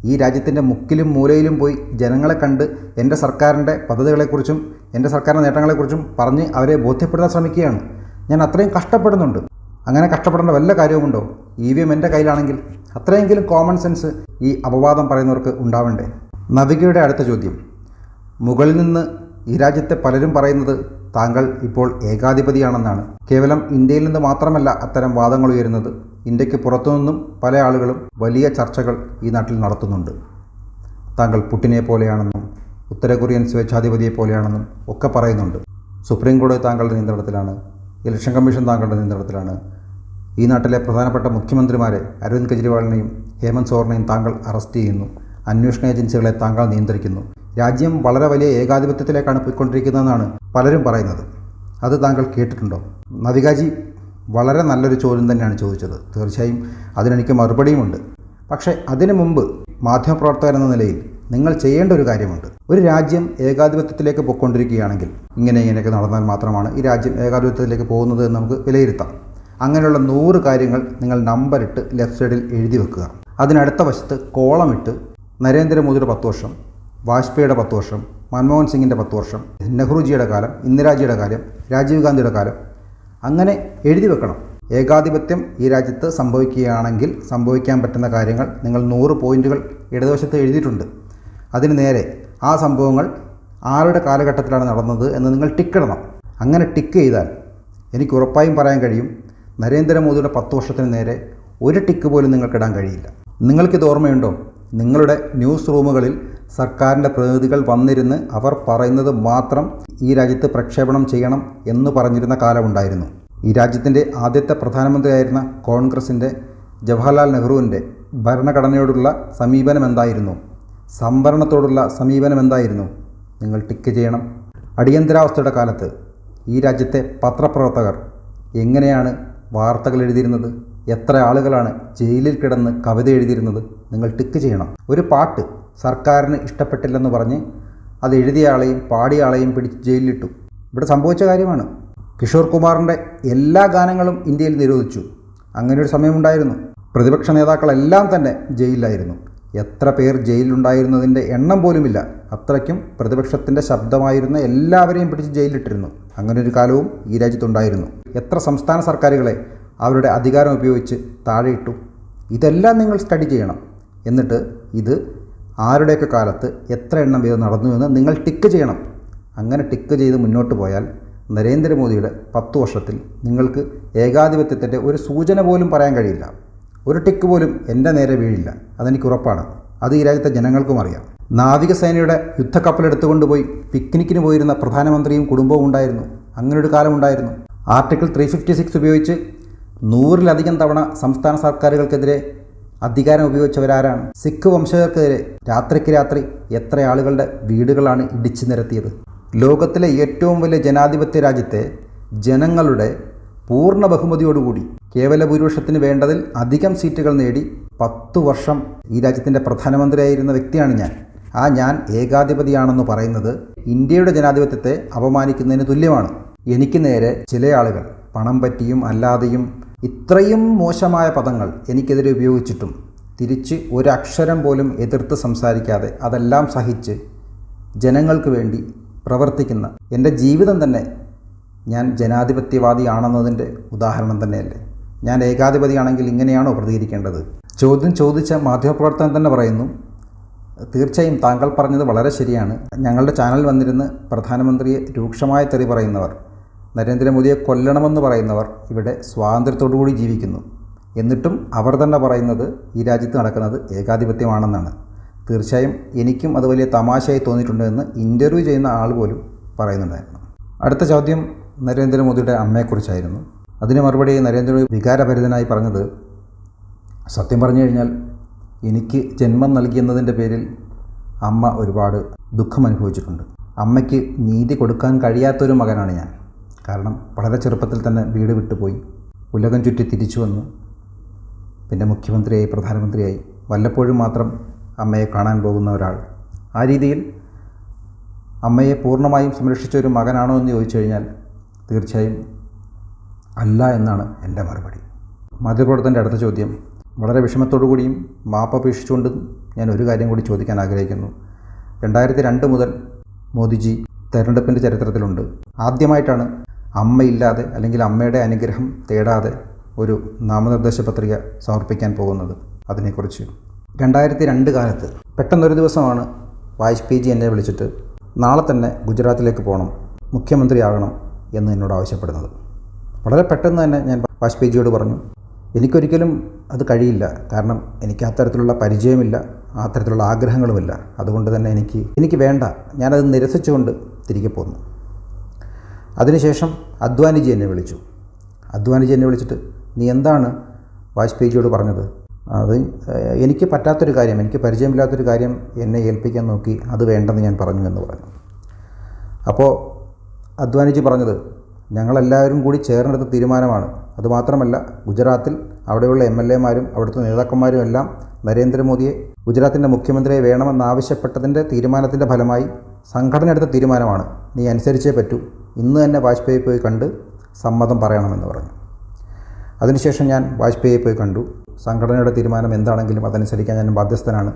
A: ഈ രാജ്യത്തിൻ്റെ മുക്കിലും മൂലയിലും പോയി ജനങ്ങളെ കണ്ട് എൻ്റെ സർക്കാരിൻ്റെ പദ്ധതികളെക്കുറിച്ചും എൻ്റെ സർക്കാരിൻ്റെ നേട്ടങ്ങളെക്കുറിച്ചും പറഞ്ഞ് അവരെ ബോധ്യപ്പെടുത്താൻ ശ്രമിക്കുകയാണ്. ഞാൻ അത്രയും കഷ്ടപ്പെടുന്നുണ്ട്. അങ്ങനെ കഷ്ടപ്പെടേണ്ട വല്ല കാര്യവുമുണ്ടോ? EVM എൻ്റെ കയ്യിലാണെങ്കിൽ അത്രയെങ്കിലും കോമൺ സെൻസ് ഈ അപവാദം പറയുന്നവർക്ക് ഉണ്ടാവണ്ടേ? നവികയുടെ അടുത്ത ചോദ്യം: മുകളിൽ നിന്ന് ഈ രാജ്യത്തെ പലരും പറയുന്നത് താങ്കൾ ഇപ്പോൾ ഏകാധിപതിയാണെന്നാണ്. കേവലം ഇന്ത്യയിൽ നിന്ന് മാത്രമല്ല അത്തരം വാദങ്ങൾ ഉയരുന്നത്. ഇന്ത്യക്ക് പുറത്തുനിന്നും പല ആളുകളും വലിയ ചർച്ചകൾ ഈ നാട്ടിൽ നടത്തുന്നുണ്ട്. താങ്കൾ പുടിനെ പോലെയാണെന്നും ഉത്തര കൊറിയൻ സ്വേച്ഛാധിപതിയെ പോലെയാണെന്നും ഒക്കെ പറയുന്നുണ്ട്. സുപ്രീം കോടതി താങ്കളുടെ നിയന്ത്രണത്തിലാണ്. ഇലക്ഷൻ കമ്മീഷൻ താങ്കളുടെ നിയന്ത്രണത്തിലാണ്. ഈ നാട്ടിലെ പ്രധാനപ്പെട്ട മുഖ്യമന്ത്രിമാരെ അരവിന്ദ് കെജ്രിവാളിനെയും ഹേമന്ത് സോറനെയും താങ്കൾ അറസ്റ്റ് ചെയ്യുന്നു. അന്വേഷണ ഏജൻസികളെ താങ്കൾ നിയന്ത്രിക്കുന്നു. രാജ്യം വളരെ വലിയ ഏകാധിപത്യത്തിലേക്കാണ് പോയിക്കൊണ്ടിരിക്കുന്നതെന്നാണ് പലരും പറയുന്നത്. അത് താങ്കൾ കേട്ടിട്ടുണ്ടോ? നവികാജി വളരെ നല്ലൊരു ചോദ്യം തന്നെയാണ് ചോദിച്ചത്. തീർച്ചയായും അതിനെനിക്ക് മറുപടിയുമുണ്ട്. പക്ഷേ അതിനു മുമ്പ് മാധ്യമപ്രവർത്തകർ എന്ന നിലയിൽ നിങ്ങൾ ചെയ്യേണ്ട ഒരു കാര്യമുണ്ട്. ഒരു രാജ്യം ഏകാധിപത്യത്തിലേക്ക് പോയിക്കൊണ്ടിരിക്കുകയാണെങ്കിൽ ഇങ്ങനെയൊക്കെ നടന്നാൽ മാത്രമാണ് ഈ രാജ്യം ഏകാധിപത്യത്തിലേക്ക് പോകുന്നത് എന്ന് നമുക്ക് വിലയിരുത്താം. അങ്ങനെയുള്ള 100 കാര്യങ്ങൾ നിങ്ങൾ നമ്പറിട്ട് ലെഫ്റ്റ് സൈഡിൽ എഴുതി വെക്കുക. അതിനടുത്ത വശത്ത് കോളമിട്ട് നരേന്ദ്രമോദിയുടെ 10 വർഷം, വാജ്പേയിയുടെ 10 വർഷം, മൻമോഹൻ സിംഗിൻ്റെ 10 വർഷം, നെഹ്റുജിയുടെ കാലം, ഇന്ദിരാജിയുടെ കാലം, രാജീവ് ഗാന്ധിയുടെ കാലം, അങ്ങനെ എഴുതി വെക്കണം. ഏകാധിപത്യം ഈ രാജ്യത്ത് സംഭവിക്കുകയാണെങ്കിൽ സംഭവിക്കാൻ പറ്റുന്ന കാര്യങ്ങൾ നിങ്ങൾ 100 പോയിൻറ്റുകൾ ഇടതുവശത്ത് എഴുതിയിട്ടുണ്ട്. അതിന് നേരെ ആ സംഭവങ്ങൾ ആരുടെ കാലഘട്ടത്തിലാണ് നടന്നത് എന്ന് നിങ്ങൾ ടിക്കിടണം. അങ്ങനെ ടിക്ക് ചെയ്താൽ എനിക്ക് ഉറപ്പായും പറയാൻ കഴിയും, നരേന്ദ്രമോദിയുടെ 10 വർഷത്തിന് നേരെ ഒരു ടിക്ക് പോലും നിങ്ങൾക്കിടാൻ കഴിയില്ല. നിങ്ങൾക്കിത് ഓർമ്മയുണ്ടോ? നിങ്ങളുടെ ന്യൂസ് റൂമുകളിൽ സർക്കാരിൻ്റെ പ്രതിനിധികൾ വന്നിരുന്ന് അവർ പറയുന്നത് മാത്രം ഈ രാജ്യത്ത് പ്രക്ഷേപണം ചെയ്യണം എന്ന് പറഞ്ഞിരുന്ന കാലമുണ്ടായിരുന്നു. ഈ രാജ്യത്തിൻ്റെ ആദ്യത്തെ പ്രധാനമന്ത്രിയായിരുന്ന കോൺഗ്രസിൻ്റെ ജവഹർലാൽ നെഹ്റുവിൻ്റെ ഭരണഘടനയോടുള്ള സമീപനം എന്തായിരുന്നു? സംവരണത്തോടുള്ള സമീപനം എന്തായിരുന്നു? നിങ്ങൾ ടിക്ക് ചെയ്യണം. അടിയന്തരാവസ്ഥയുടെ കാലത്ത് ഈ രാജ്യത്തെ പത്രപ്രവർത്തകർ എങ്ങനെയാണ് വാർത്തകൾ എഴുതിയിരുന്നത്? എത്ര ആളുകളാണ് ജയിലിൽ കിടന്ന് കവിത എഴുതിയിരുന്നത്? നിങ്ങൾ ടിക്ക് ചെയ്യണം. ഒരു പാട്ട് സർക്കാരിന് ഇഷ്ടപ്പെട്ടില്ലെന്ന് പറഞ്ഞ് അത് എഴുതിയ ആളെയും പാടിയ ആളെയും പിടിച്ച് ജയിലിലിട്ടു. ഇവിടെ സംഭവിച്ച കാര്യമാണ്. കിഷോർ കുമാറിൻ്റെ എല്ലാ ഗാനങ്ങളും ഇന്ത്യയിൽ നിരോധിച്ചു. അങ്ങനെ ഒരു സമയമുണ്ടായിരുന്നു. പ്രതിപക്ഷ നേതാക്കളെല്ലാം തന്നെ ജയിലിലായിരുന്നു. എത്ര പേർ ജയിലിലുണ്ടായിരുന്നതിൻ്റെ എണ്ണം പോലുമില്ല. അത്രയ്ക്കും പ്രതിപക്ഷത്തിൻ്റെ ശബ്ദമായിരുന്ന എല്ലാവരെയും പിടിച്ച് ജയിലിലിട്ടിരുന്നു. അങ്ങനെ ഒരു കാലവും ഈ രാജ്യത്തുണ്ടായിരുന്നു. എത്ര സംസ്ഥാന സർക്കാരുകളെ അവരുടെ അധികാരം ഉപയോഗിച്ച് താഴെയിട്ടു. ഇതെല്ലാം നിങ്ങൾ സ്റ്റഡി ചെയ്യണം. എന്നിട്ട് ഇത് ആരുടെയൊക്കെ കാലത്ത് എത്ര എണ്ണം വീതം നടന്നു എന്ന് നിങ്ങൾ ടിക്ക് ചെയ്യണം. അങ്ങനെ ടിക്ക് ചെയ്ത് മുന്നോട്ട് പോയാൽ നരേന്ദ്രമോദിയുടെ 10 വർഷത്തിൽ നിങ്ങൾക്ക് ഏകാധിപത്യത്തിൻ്റെ ഒരു സൂചന പോലും പറയാൻ കഴിയില്ല. ഒരു ടിക്ക് പോലും എൻ്റെ നേരെ വീഴില്ല. അതെനിക്ക് ഉറപ്പാണ്. അത് ഈ രാജ്യത്തെ ജനങ്ങൾക്കും അറിയാം. നാവികസേനയുടെ യുദ്ധക്കപ്പലെടുത്തുകൊണ്ടുപോയി പിക്നിക്കിന് പോയിരുന്ന പ്രധാനമന്ത്രിയും കുടുംബവും ഉണ്ടായിരുന്നു. അങ്ങനൊരു കാലമുണ്ടായിരുന്നു. ആർട്ടിക്കിൾ 356 ഉപയോഗിച്ച് 100-ലധികം തവണ സംസ്ഥാന സർക്കാരുകൾക്കെതിരെ അധികാരം ഉപയോഗിച്ചവരാരാണ്? സിഖ് വംശജർക്കെതിരെ രാത്രിക്ക് രാത്രി എത്ര ആളുകളുടെ വീടുകളാണ് ഇടിച്ചു നിരത്തിയത്? ലോകത്തിലെ ഏറ്റവും വലിയ ജനാധിപത്യ രാജ്യത്തെ ജനങ്ങളുടെ പൂർണ്ണ ബഹുമതിയോടുകൂടി കേവല ഭൂരിപക്ഷത്തിന് വേണ്ടതിൽ അധികം സീറ്റുകൾ നേടി 10 വർഷം ഈ രാജ്യത്തിൻ്റെ പ്രധാനമന്ത്രിയായിരുന്ന വ്യക്തിയാണ് ഞാൻ. ഞാൻ ഏകാധിപതിയാണെന്ന് പറയുന്നത് ഇന്ത്യയുടെ ജനാധിപത്യത്തെ അപമാനിക്കുന്നതിന് തുല്യമാണ്. എനിക്ക് നേരെ ചില ആളുകൾ പണം പറ്റിയും അല്ലാതെയും ഇത്രയും മോശമായ പദങ്ങൾ എനിക്കെതിരെ ഉപയോഗിച്ചിട്ടും തിരിച്ച് ഒരക്ഷരം പോലും എതിർത്ത് സംസാരിക്കാതെ അതെല്ലാം സഹിച്ച് ജനങ്ങൾക്ക് വേണ്ടി പ്രവർത്തിക്കുന്ന എൻ്റെ ജീവിതം തന്നെ ഞാൻ ജനാധിപത്യവാദിയാണെന്നതിൻ്റെ ഉദാഹരണം തന്നെയല്ലേ? ഞാൻ ഏകാധിപതിയാണെങ്കിൽ ഇങ്ങനെയാണോ പ്രതികരിക്കേണ്ടത്? ചോദ്യം ചോദിച്ച മാധ്യമപ്രവർത്തകൻ തന്നെ പറയുന്നു, തീർച്ചയായും താങ്കൾ പറഞ്ഞത് വളരെ ശരിയാണ്. ഞങ്ങളുടെ ചാനൽ വന്നിരുന്ന് പ്രധാനമന്ത്രിയെ രൂക്ഷമായ തെറി പറയുന്നവർ, നരേന്ദ്രമോദിയെ കൊല്ലണമെന്ന് പറയുന്നവർ ഇവിടെ സ്വാതന്ത്ര്യത്തോടുകൂടി ജീവിക്കുന്നു. എന്നിട്ടും അവർ തന്നെ പറയുന്നത് ഈ രാജ്യത്ത് നടക്കുന്നത് ഏകാധിപത്യമാണെന്നാണ്. തീർച്ചയായും എനിക്കും അത് വലിയ തമാശയായി തോന്നിയിട്ടുണ്ടെന്ന് ഇൻ്റർവ്യൂ ചെയ്യുന്ന ആൾ പോലും പറയുന്നുണ്ടായിരുന്നു. അടുത്ത ചോദ്യം നരേന്ദ്രമോദിയുടെ അമ്മയെക്കുറിച്ചായിരുന്നു. അതിന് മറുപടി നരേന്ദ്രമോദി വികാരഭരിതനായി പറഞ്ഞത്, സത്യം പറഞ്ഞു കഴിഞ്ഞാൽ എനിക്ക് ജന്മം നൽകിയെന്നതിൻ്റെ പേരിൽ അമ്മ ഒരുപാട് ദുഃഖം അനുഭവിച്ചിട്ടുണ്ട്. അമ്മയ്ക്ക് നീതി കൊടുക്കാൻ കഴിയാത്തൊരു മകനാണ് ഞാൻ. കാരണം വളരെ ചെറുപ്പത്തിൽ തന്നെ വീട് വിട്ടുപോയി, ഉലകം ചുറ്റി തിരിച്ചു വന്നു, പിന്നെ മുഖ്യമന്ത്രിയായി, പ്രധാനമന്ത്രിയായി, വല്ലപ്പോഴും മാത്രം അമ്മയെ കാണാൻ പോകുന്ന ഒരാൾ. ആ രീതിയിൽ അമ്മയെ പൂർണ്ണമായും സംരക്ഷിച്ച ഒരു മകനാണോ എന്ന് ചോദിച്ചു കഴിഞ്ഞാൽ തീർച്ചയായും അല്ല എന്നാണ് എൻ്റെ മറുപടി. മാധ്യമപ്രവർത്തകൻ്റെ അടുത്ത ചോദ്യം വളരെ വിഷമത്തോടു കൂടിയും മാപ്പപേക്ഷിച്ചുകൊണ്ടും ഞാൻ ഒരു കാര്യം കൂടി ചോദിക്കാൻ ആഗ്രഹിക്കുന്നു. 2002 മുതൽ മോദിജി തെരഞ്ഞെടുപ്പിൻ്റെ ചരിത്രത്തിലുണ്ട്. ആദ്യമായിട്ടാണ് അമ്മയില്ലാതെ അല്ലെങ്കിൽ അമ്മയുടെ അനുഗ്രഹം തേടാതെ ഒരു നാമനിർദ്ദേശ പത്രിക സമർപ്പിക്കാൻ പോകുന്നത്. അതിനെക്കുറിച്ച് 2002 കാലത്ത് പെട്ടെന്നൊരു ദിവസമാണ് വാജ്പേയിജി എന്നെ വിളിച്ചിട്ട് നാളെ തന്നെ ഗുജറാത്തിലേക്ക് പോകണം, മുഖ്യമന്ത്രിയാകണം എന്ന് എന്നോട് ആവശ്യപ്പെടുന്നത്. വളരെ പെട്ടെന്ന് തന്നെ ഞാൻ വാജ്പേയിജിയോട് പറഞ്ഞു, എനിക്കൊരിക്കലും അത് കഴിയില്ല. കാരണം എനിക്ക് അത്തരത്തിലുള്ള പരിചയമില്ല, അത്തരത്തിലുള്ള ആഗ്രഹങ്ങളുമില്ല. അതുകൊണ്ട് തന്നെ എനിക്ക് വേണ്ട, ഞാനത് നിരസിച്ചുകൊണ്ട് തിരികെ പോന്നു. അതിനുശേഷം അദ്വാനിജി എന്നെ വിളിച്ചു. അദ്വാനിജി എന്നെ വിളിച്ചിട്ട്, നീ എന്താണ് വാജ്പേയിജിയോട് പറഞ്ഞത്? അത് എനിക്ക് പറ്റാത്തൊരു കാര്യം, എനിക്ക് പരിചയമില്ലാത്തൊരു കാര്യം എന്നെ ഏൽപ്പിക്കാൻ നോക്കി, അത് വേണ്ടെന്ന് ഞാൻ പറഞ്ഞു എന്ന് പറഞ്ഞു. അപ്പോൾ അദ്വാനിജി പറഞ്ഞത്, ഞങ്ങളെല്ലാവരും കൂടി ചേർന്നെടുത്ത തീരുമാനമാണ്. അതുമാത്രമല്ല, ഗുജറാത്തിൽ അവിടെയുള്ള MLA മാരും അവിടുത്തെ നേതാക്കന്മാരും എല്ലാം നരേന്ദ്രമോദിയെ ഗുജറാത്തിൻ്റെ മുഖ്യമന്ത്രിയെ വേണമെന്നാവശ്യപ്പെട്ടതിൻ്റെ തീരുമാനത്തിൻ്റെ ഫലമായി സംഘടന എടുത്ത തീരുമാനമാണ്. നീ അനുസരിച്ചേ പറ്റൂ. ഇന്ന് തന്നെ വാജ്പേയിയെ പോയി കണ്ട് സമ്മതം പറയണമെന്ന് പറഞ്ഞു. അതിനുശേഷം ഞാൻ വാജ്പേയിയെ പോയി കണ്ടു. സംഘടനയുടെ തീരുമാനം എന്താണെങ്കിലും അതനുസരിക്കാൻ ഞാൻ ബാധ്യസ്ഥനാണ്.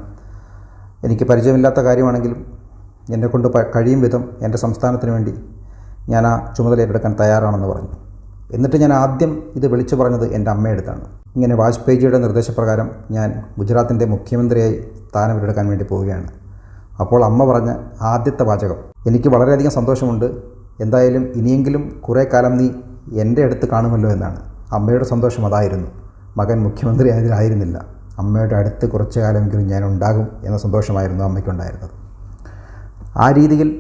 A: എനിക്ക് പരിചയമില്ലാത്ത കാര്യമാണെങ്കിലും എന്നെക്കൊണ്ട് കഴിയും വിധം എൻ്റെ സംസ്ഥാനത്തിന് വേണ്ടി ഞാൻ ആ ചുമതല ഏറ്റെടുക്കാൻ തയ്യാറാണെന്ന് പറഞ്ഞു. എന്നിട്ട് ഞാൻ ആദ്യം ഇത് വിളിച്ചു പറഞ്ഞത് എൻ്റെ അമ്മയെടുത്താണ്. ഇങ്ങനെ വാജ്പേയിജിയുടെ നിർദ്ദേശപ്രകാരം ഞാൻ ഗുജറാത്തിൻ്റെ മുഖ്യമന്ത്രിയായി സ്ഥാനമേറ്റെടുക്കാൻ വേണ്ടി പോവുകയാണ്. അപ്പോൾ അമ്മ പറഞ്ഞ ആദ്യത്തെ വാചകം, എനിക്ക് വളരെയധികം സന്തോഷമുണ്ട്, എന്തായാലും ഇനിയെങ്കിലും കുറേ കാലം നീ എൻ്റെ അടുത്ത് കാണുമല്ലോ എന്നാണ്. അമ്മയുടെ സന്തോഷം അതായിരുന്നു. മകൻ മുഖ്യമന്ത്രി ആയതിലായിരുന്നില്ല, അമ്മയുടെ അടുത്ത് കുറച്ചു കാലമെങ്കിലും ഞാൻ ഉണ്ടാകും എന്ന സന്തോഷമായിരുന്നു അമ്മയ്ക്കുണ്ടായിരുന്നത്. ആ രീതിയിൽ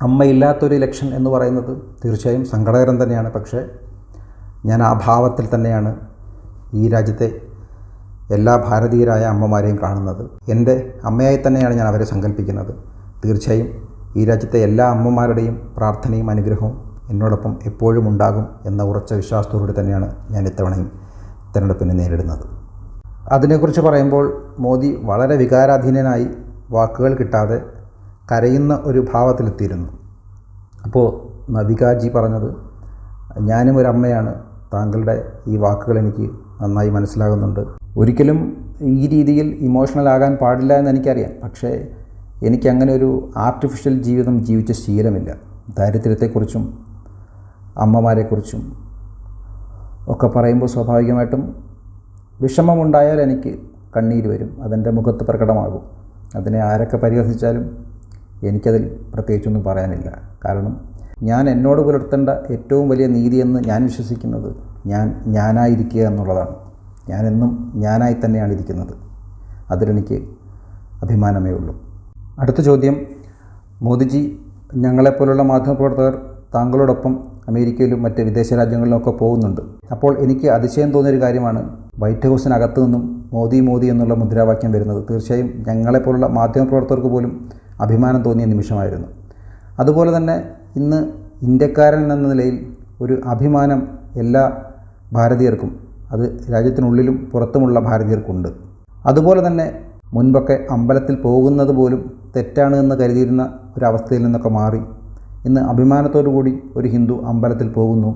A: അമ്മയില്ലാത്തൊരു ഇലക്ഷൻ എന്ന് പറയുന്നത് തീർച്ചയായും സങ്കടകരം തന്നെയാണ്. പക്ഷേ ഞാൻ ആ ഭാവത്തിൽ തന്നെയാണ് ഈ രാജ്യത്തെ എല്ലാ ഭാരതീയരായ അമ്മമാരെയും കാണുന്നത്. എൻ്റെ അമ്മയായി തന്നെയാണ് ഞാൻ അവരെ സങ്കല്പിക്കുന്നത്. തീർച്ചയായും ഈ രാജ്യത്തെ എല്ലാ അമ്മമാരുടെയും പ്രാർത്ഥനയും അനുഗ്രഹവും എന്നോടൊപ്പം എപ്പോഴും ഉണ്ടാകും എന്ന ഉറച്ച വിശ്വാസത്തോടെ തന്നെയാണ് ഞാൻ ഇത്തവണയും തിരഞ്ഞെടുപ്പിനെ നേരിടുന്നത്. അതിനെക്കുറിച്ച് പറയുമ്പോൾ മോദി വളരെ വികാരാധീനനായി വാക്കുകൾ കിട്ടാതെ കരയുന്ന ഒരു ഭാവത്തിലെത്തിയിരുന്നു. അപ്പോൾ നവികാജി പറഞ്ഞത്, ഞാനും ഒരു അമ്മയാണ്, താങ്കളുടെ ഈ വാക്കുകൾ എനിക്ക് നന്നായി മനസ്സിലാകുന്നുണ്ട്. ഒരിക്കലും ഈ രീതിയിൽ ഇമോഷണൽ ആകാൻ പാടില്ല എന്ന് എനിക്കറിയാം. പക്ഷേ എനിക്കങ്ങനെ ഒരു ആർട്ടിഫിഷ്യൽ ജീവിതം ജീവിച്ച ശീലമില്ല. ദാരിദ്ര്യത്തെക്കുറിച്ചും അമ്മമാരെക്കുറിച്ചും ഒക്കെ പറയുമ്പോൾ സ്വാഭാവികമായിട്ടും വിഷമമുണ്ടായാൽ എനിക്ക് കണ്ണീര് വരും, അതെൻ്റെ മുഖത്ത് പ്രകടമാകും. അതിനെ ആരൊക്കെ പരിഹസിച്ചാലും എനിക്കതിൽ പ്രത്യേകിച്ചൊന്നും പറയാനില്ല. കാരണം ഞാൻ എന്നോട് പുലർത്തേണ്ട ഏറ്റവും വലിയ നീതിയെന്ന് ഞാൻ വിശ്വസിക്കുന്നത് ഞാനായിരിക്കുക എന്നുള്ളതാണ്. ഞാനെന്നും ഞാനായി തന്നെയാണ് ഇരിക്കുന്നത്. അതിലെനിക്ക് അഭിമാനമേ ഉള്ളൂ. അടുത്ത ചോദ്യം, മോദിജി, ഞങ്ങളെപ്പോലുള്ള മാധ്യമപ്രവർത്തകർ താങ്കളോടൊപ്പം അമേരിക്കയിലും മറ്റ് വിദേശ രാജ്യങ്ങളിലുമൊക്കെ പോകുന്നുണ്ട്. അപ്പോൾ എനിക്ക് അതിശയം തോന്നിയൊരു കാര്യമാണ് വൈറ്റ് ഹൗസിനകത്തു നിന്നും മോദി എന്നുള്ള മുദ്രാവാക്യം വരുന്നത്. തീർച്ചയായും ഞങ്ങളെപ്പോലുള്ള മാധ്യമപ്രവർത്തകർക്ക് പോലും അഭിമാനം തോന്നിയ നിമിഷമായിരുന്നു. അതുപോലെ തന്നെ ഇന്ന് ഇന്ത്യക്കാരൻ എന്ന നിലയിൽ ഒരു അഭിമാനം എല്ലാ ഭാരതീയർക്കും, അത് രാജ്യത്തിനുള്ളിലും പുറത്തുമുള്ള ഭാരതീയർക്കുണ്ട്. അതുപോലെ തന്നെ മുൻപൊക്കെ അമ്പലത്തിൽ പോകുന്നത് പോലും തെറ്റാണ് എന്ന് കരുതിയിരുന്ന ഒരവസ്ഥയിൽ നിന്നൊക്കെ മാറി ഇന്ന് അഭിമാനത്തോടു കൂടി ഒരു ഹിന്ദു അമ്പലത്തിൽ പോകുന്നു.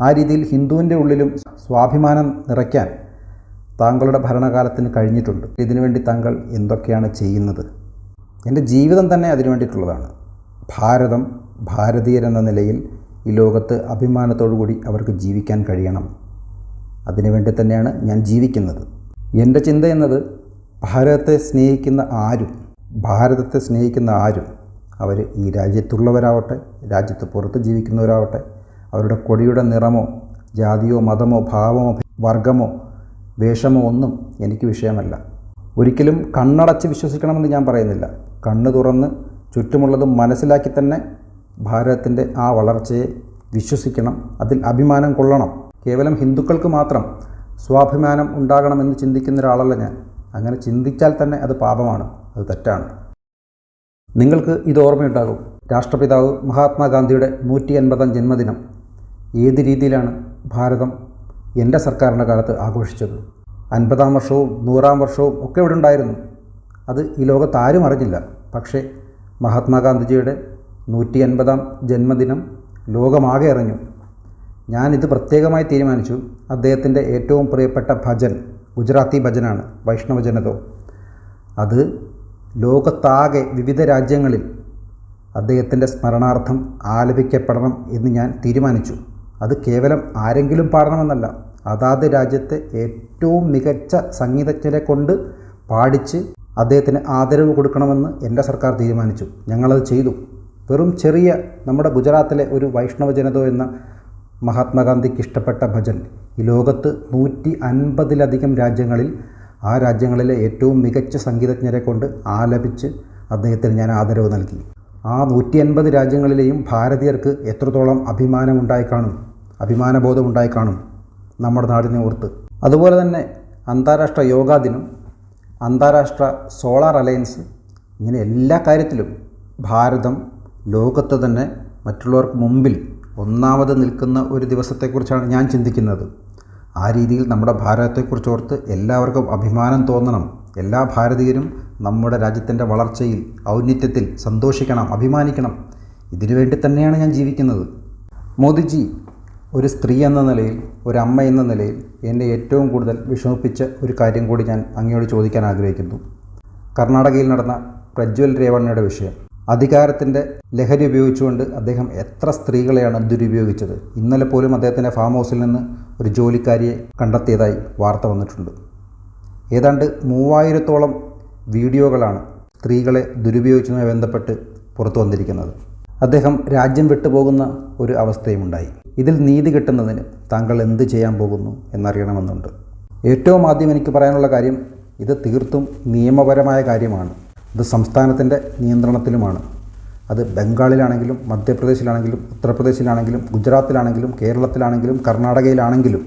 A: ആ രീതിയിൽ ഹിന്ദുവിൻ്റെ ഉള്ളിലും സ്വാഭിമാനം നിറയ്ക്കാൻ താങ്കളുടെ ഭരണകാലത്തിന് കഴിഞ്ഞിട്ടുണ്ട്. ഇതിനുവേണ്ടി താങ്കൾ എന്തൊക്കെയാണ് ചെയ്യുന്നത്? എൻ്റെ ജീവിതം തന്നെ അതിനു വേണ്ടിയിട്ടുള്ളതാണ്. ഭാരതം, ഭാരതീയരെന്ന നിലയിൽ ഈ ലോകത്ത് അഭിമാനത്തോടു കൂടി അവർക്ക് ജീവിക്കാൻ കഴിയണം. അതിനുവേണ്ടി തന്നെയാണ് ഞാൻ ജീവിക്കുന്നത്. എൻ്റെ ചിന്ത എന്നത് ഭാരതത്തെ സ്നേഹിക്കുന്ന ആരും അവർ ഈ രാജ്യത്തുള്ളവരാവട്ടെ, രാജ്യത്ത് പുറത്ത് ജീവിക്കുന്നവരാവട്ടെ, അവരുടെ കൊടിയുടെ നിറമോ ജാതിയോ മതമോ ഭാവമോ വർഗമോ വേഷമോ ഒന്നും എനിക്ക് വിഷയമല്ല. ഒരിക്കലും കണ്ണടച്ച് വിശ്വസിക്കണമെന്ന് ഞാൻ പറയുന്നില്ല. കണ്ണ് തുറന്ന് ചുറ്റുമുള്ളതും മനസ്സിലാക്കി തന്നെ ഭാരതത്തിൻ്റെ ആ വളർച്ചയെ വിശ്വസിക്കണം, അതിൽ അഭിമാനം കൊള്ളണം. കേവലം ഹിന്ദുക്കൾക്ക് മാത്രം സ്വാഭിമാനം ഉണ്ടാകണമെന്ന് ചിന്തിക്കുന്ന ഒരാളല്ല ഞാൻ. അങ്ങനെ ചിന്തിച്ചാൽ തന്നെ അത് പാപമാണ്, അത് തെറ്റാണ്. നിങ്ങൾക്ക് ഇത് ഓർമ്മയുണ്ടാകും, രാഷ്ട്രപിതാവ് മഹാത്മാഗാന്ധിയുടെ 150ാം ജന്മദിനം ഏത് രീതിയിലാണ് ഭാരതം എൻ്റെ സർക്കാരിൻ്റെ കാലത്ത് ആഘോഷിച്ചത്. 50ാം വർഷവും 100ാം വർഷവും ഒക്കെ ഇവിടെ ഉണ്ടായിരുന്നു. അത് ഈ ലോകത്ത് ആരും അറിഞ്ഞില്ല. പക്ഷേ മഹാത്മാഗാന്ധിജിയുടെ 150ാം ജന്മദിനം ലോകമാകെ അറിഞ്ഞു. ഞാനിത് പ്രത്യേകമായി തീരുമാനിച്ചു. അദ്ദേഹത്തിൻ്റെ ഏറ്റവും പ്രിയപ്പെട്ട ഭജൻ ഗുജറാത്തി ഭജനാണ്, വൈഷ്ണവ ജനതോ. അത് ലോകത്താകെ വിവിധ രാജ്യങ്ങളിൽ അദ്ദേഹത്തിൻ്റെ സ്മരണാർത്ഥം ആലപിക്കപ്പെടണം എന്ന് ഞാൻ തീരുമാനിച്ചു. അത് കേവലം ആരെങ്കിലും പാടണമെന്നല്ല, അതാത് രാജ്യത്തെ ഏറ്റവും മികച്ച സംഗീതജ്ഞരെ കൊണ്ട് പാടിച്ച് അദ്ദേഹത്തിന് ആദരവ് കൊടുക്കണമെന്ന് എൻ്റെ സർക്കാർ തീരുമാനിച്ചു. ഞങ്ങളത് ചെയ്തു. വെറും ചെറിയ നമ്മുടെ ഗുജറാത്തിലെ ഒരു വൈഷ്ണവ ജനതോ എന്ന മഹാത്മാഗാന്ധിക്ക് ഇഷ്ടപ്പെട്ട ഭജൻ ഈ ലോകത്ത് 150-ലധികം രാജ്യങ്ങളിൽ ആ രാജ്യങ്ങളിലെ ഏറ്റവും മികച്ച സംഗീതജ്ഞരെ കൊണ്ട് ആലപിച്ച് അദ്ദേഹത്തിന് ഞാൻ ആദരവ് നൽകി. ആ 150 രാജ്യങ്ങളിലെയും ഭാരതീയർക്ക് എത്രത്തോളം അഭിമാനബോധമുണ്ടായി കാണും നമ്മുടെ നാടിനെ ഓർത്ത്. അതുപോലെ തന്നെ അന്താരാഷ്ട്ര യോഗാ ദിനം, അന്താരാഷ്ട്ര സോളാർ അലയൻസ്, ഇങ്ങനെ എല്ലാ കാര്യത്തിലും ഭാരതം ലോകത്ത് തന്നെ മറ്റുള്ളവർക്ക് മുമ്പിൽ ഒന്നാമത് നിൽക്കുന്ന ഒരു ദിവസത്തെക്കുറിച്ചാണ് ഞാൻ ചിന്തിക്കുന്നത്. ആ രീതിയിൽ നമ്മുടെ ഭാരതത്തെക്കുറിച്ച് ഓർത്ത് എല്ലാവർക്കും അഭിമാനം തോന്നണം. എല്ലാ ഭാരതീയരും നമ്മുടെ രാജ്യത്തിൻ്റെ വളർച്ചയിൽ, ഔന്നത്യത്തിൽ സന്തോഷിക്കണം, അഭിമാനിക്കണം. ഇതിനുവേണ്ടി തന്നെയാണ് ഞാൻ ജീവിക്കുന്നത്. മോദിജി, ഒരു സ്ത്രീ എന്ന നിലയിൽ, ഒരമ്മ എന്ന നിലയിൽ എന്നെ ഏറ്റവും കൂടുതൽ വിഷമിപ്പിച്ച ഒരു കാര്യം കൂടി ഞാൻ അങ്ങയോട് ചോദിക്കാൻ ആഗ്രഹിക്കുന്നു. കർണാടകയിൽ നടന്ന പ്രജ്വൽ രേവണ്ണയുടെ വിഷയം. അധികാരത്തിൻ്റെ ലഹരി ഉപയോഗിച്ചുകൊണ്ട് അദ്ദേഹം എത്ര സ്ത്രീകളെയാണ് ദുരുപയോഗിച്ചത്. ഇന്നലെ പോലും അദ്ദേഹത്തിൻ്റെ ഫാം ഹൗസിൽ നിന്ന് ഒരു ജോലിക്കാരിയെ കണ്ടെത്തിയതായി വാർത്ത വന്നിട്ടുണ്ട്. ഏതാണ്ട് 3000-ഓളം വീഡിയോകളാണ് സ്ത്രീകളെ ദുരുപയോഗിച്ചതുമായി ബന്ധപ്പെട്ട് പുറത്തു വന്നിരിക്കുന്നത്. അദ്ദേഹം രാജ്യം വിട്ടുപോകുന്ന ഒരു അവസ്ഥയുമുണ്ടായി. ഇതിൽ നീതി കിട്ടുന്നതിന് താങ്കൾ എന്ത് ചെയ്യാൻ പോകുന്നു എന്നറിയണമെന്നുണ്ട്. ഏറ്റവും ആദ്യം എനിക്ക് പറയാനുള്ള കാര്യം, ഇത് തീർത്തും നിയമപരമായ കാര്യമാണ്. ഇത് സംസ്ഥാനത്തിൻ്റെ നിയന്ത്രണത്തിലുമാണ്. അത് ബംഗാളിലാണെങ്കിലും മധ്യപ്രദേശിലാണെങ്കിലും ഉത്തർപ്രദേശിലാണെങ്കിലും ഗുജറാത്തിലാണെങ്കിലും കേരളത്തിലാണെങ്കിലും കർണാടകയിലാണെങ്കിലും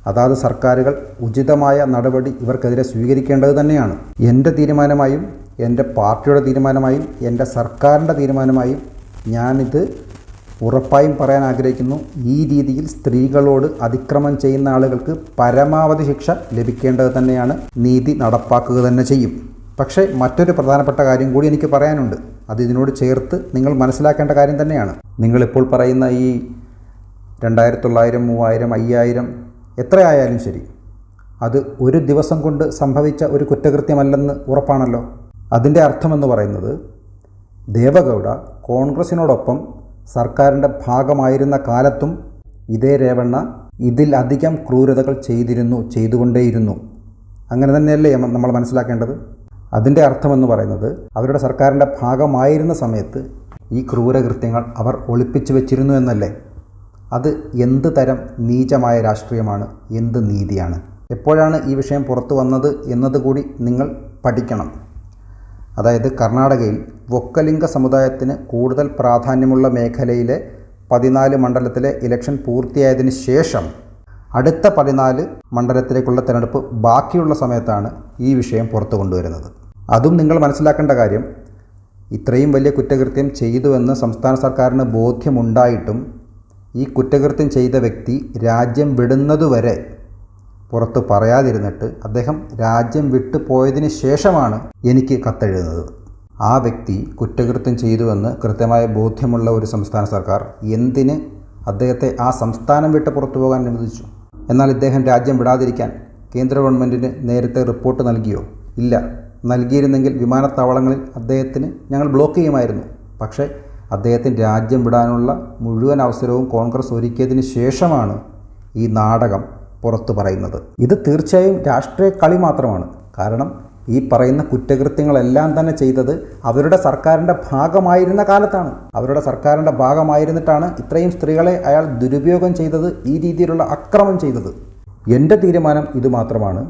A: അതാത് സർക്കാരുകൾ ഉചിതമായ നടപടി ഇവർക്കെതിരെ സ്വീകരിക്കേണ്ടത് തന്നെയാണ്. എൻ്റെ തീരുമാനമായും എൻ്റെ പാർട്ടിയുടെ തീരുമാനമായും എൻ്റെ സർക്കാരിൻ്റെ തീരുമാനമായും ഞാനിത് ഉറപ്പായും പറയാൻ ആഗ്രഹിക്കുന്നു. ഈ രീതിയിൽ സ്ത്രീകളോട് അതിക്രമം ചെയ്യുന്ന ആളുകൾക്ക് പരമാവധി ശിക്ഷ ലഭിക്കേണ്ടത് തന്നെയാണ്. നീതി നടപ്പാക്കുക തന്നെ ചെയ്യും. പക്ഷേ മറ്റൊരു പ്രധാനപ്പെട്ട കാര്യം കൂടി എനിക്ക് പറയാനുണ്ട്. അത് ഇതിനോട് ചേർത്ത് നിങ്ങൾ മനസ്സിലാക്കേണ്ട കാര്യം തന്നെയാണ്. നിങ്ങളിപ്പോൾ പറയുന്ന ഈ 2900, 3000, 5000 എത്രയായാലും ശരി, അത് ഒരു ദിവസം കൊണ്ട് സംഭവിച്ച ഒരു കുറ്റകൃത്യമല്ലെന്ന് ഉറപ്പാണല്ലോ. അതിൻ്റെ അർത്ഥമെന്ന് പറയുന്നത് ദേവഗൗഡ കോൺഗ്രസിനോടൊപ്പം സർക്കാരിൻ്റെ ഭാഗമായിരുന്ന കാലത്തും ഇതേ രേവണ്ണ ഇതിലധികം ക്രൂരതകൾ ചെയ്തുകൊണ്ടേയിരുന്നു. അങ്ങനെ തന്നെയല്ലേ നമ്മൾ മനസ്സിലാക്കേണ്ടത്? അതിൻ്റെ അർത്ഥമെന്ന് പറയുന്നത് അവരുടെ സർക്കാരിൻ്റെ ഭാഗമായിരുന്ന സമയത്ത് ഈ ക്രൂരകൃത്യങ്ങൾ അവർ ഒളിപ്പിച്ചു വെച്ചിരുന്നു എന്നല്ലേ? അത് എന്ത് തരം നീചമായ രാഷ്ട്രീയമാണ്, എന്ത് നീതിയാണ്? എപ്പോഴാണ് ഈ വിഷയം പുറത്തു വന്നത് എന്നതുകൂടി നിങ്ങൾ പഠിക്കണം. അതായത് കർണാടകയിൽ വൊക്കലിംഗ സമുദായത്തിന് കൂടുതൽ പ്രാധാന്യമുള്ള മേഖലയിലെ 14 മണ്ഡലത്തിലെ ഇലക്ഷൻ പൂർത്തിയായതിന് ശേഷം അടുത്ത 14 മണ്ഡലത്തിലേക്കുള്ള തിരഞ്ഞെടുപ്പ് ബാക്കിയുള്ള സമയത്താണ് ഈ വിഷയം പുറത്തു കൊണ്ടുവരുന്നത്. അതും നിങ്ങൾ മനസ്സിലാക്കേണ്ട കാര്യം, ഇത്രയും വലിയ കുറ്റകൃത്യം ചെയ്തുവെന്ന് സംസ്ഥാന സർക്കാരിന് ബോധ്യമുണ്ടായിട്ടും ഈ കുറ്റകൃത്യം ചെയ്ത വ്യക്തി രാജ്യം വിടുന്നതുവരെ പുറത്ത് പറയാതിരുന്നിട്ട് അദ്ദേഹം രാജ്യം വിട്ടു പോയതിന് ശേഷമാണ് എനിക്ക് കത്തെഴുതുന്നത്. ആ വ്യക്തി കുറ്റകൃത്യം ചെയ്തുവെന്ന് കൃത്യമായ ബോധ്യമുള്ള ഒരു സംസ്ഥാന സർക്കാർ എന്തിന് അദ്ദേഹത്തെ ആ സംസ്ഥാനം വിട്ട് പുറത്തു പോകാൻ അനുവദിച്ചു? എന്നാൽ ഇദ്ദേഹം രാജ്യം വിടാതിരിക്കാൻ കേന്ദ്ര ഗവൺമെൻറ്റിന് നേരത്തെ റിപ്പോർട്ട് നൽകിയോ? ഇല്ല. നൽകിയിരുന്നെങ്കിൽ വിമാനത്താവളങ്ങളിൽ അദ്ദേഹത്തിന് ഞങ്ങൾ ബ്ലോക്ക് ചെയ്യുമായിരുന്നു. പക്ഷേ അദ്ദേഹത്തിന് രാജ്യം വിടാനുള്ള മുഴുവൻ അവസരവും കോൺഗ്രസ് ഒരുക്കിയതിന് ശേഷമാണ് ഈ നാടകം പുറത്തു പറയുന്നത്. ഇത് തീർച്ചയായും രാഷ്ട്രീയ കളി മാത്രമാണ്. കാരണം ഈ പറയുന്ന കുറ്റകൃത്യങ്ങളെല്ലാം തന്നെ ചെയ്തത് അവരുടെ സർക്കാരിൻ്റെ ഭാഗമായിരുന്ന കാലത്താണ്. അവരുടെ സർക്കാരിൻ്റെ ഭാഗമായിരുന്നിട്ടാണ് ഇത്രയും സ്ത്രീകളെ അയാൾ ദുരുപയോഗം ചെയ്തത്, ഈ രീതിയിലുള്ള അക്രമം ചെയ്തത്. എൻ്റെ തീരുമാനം ഇതുമാത്രമാണ്.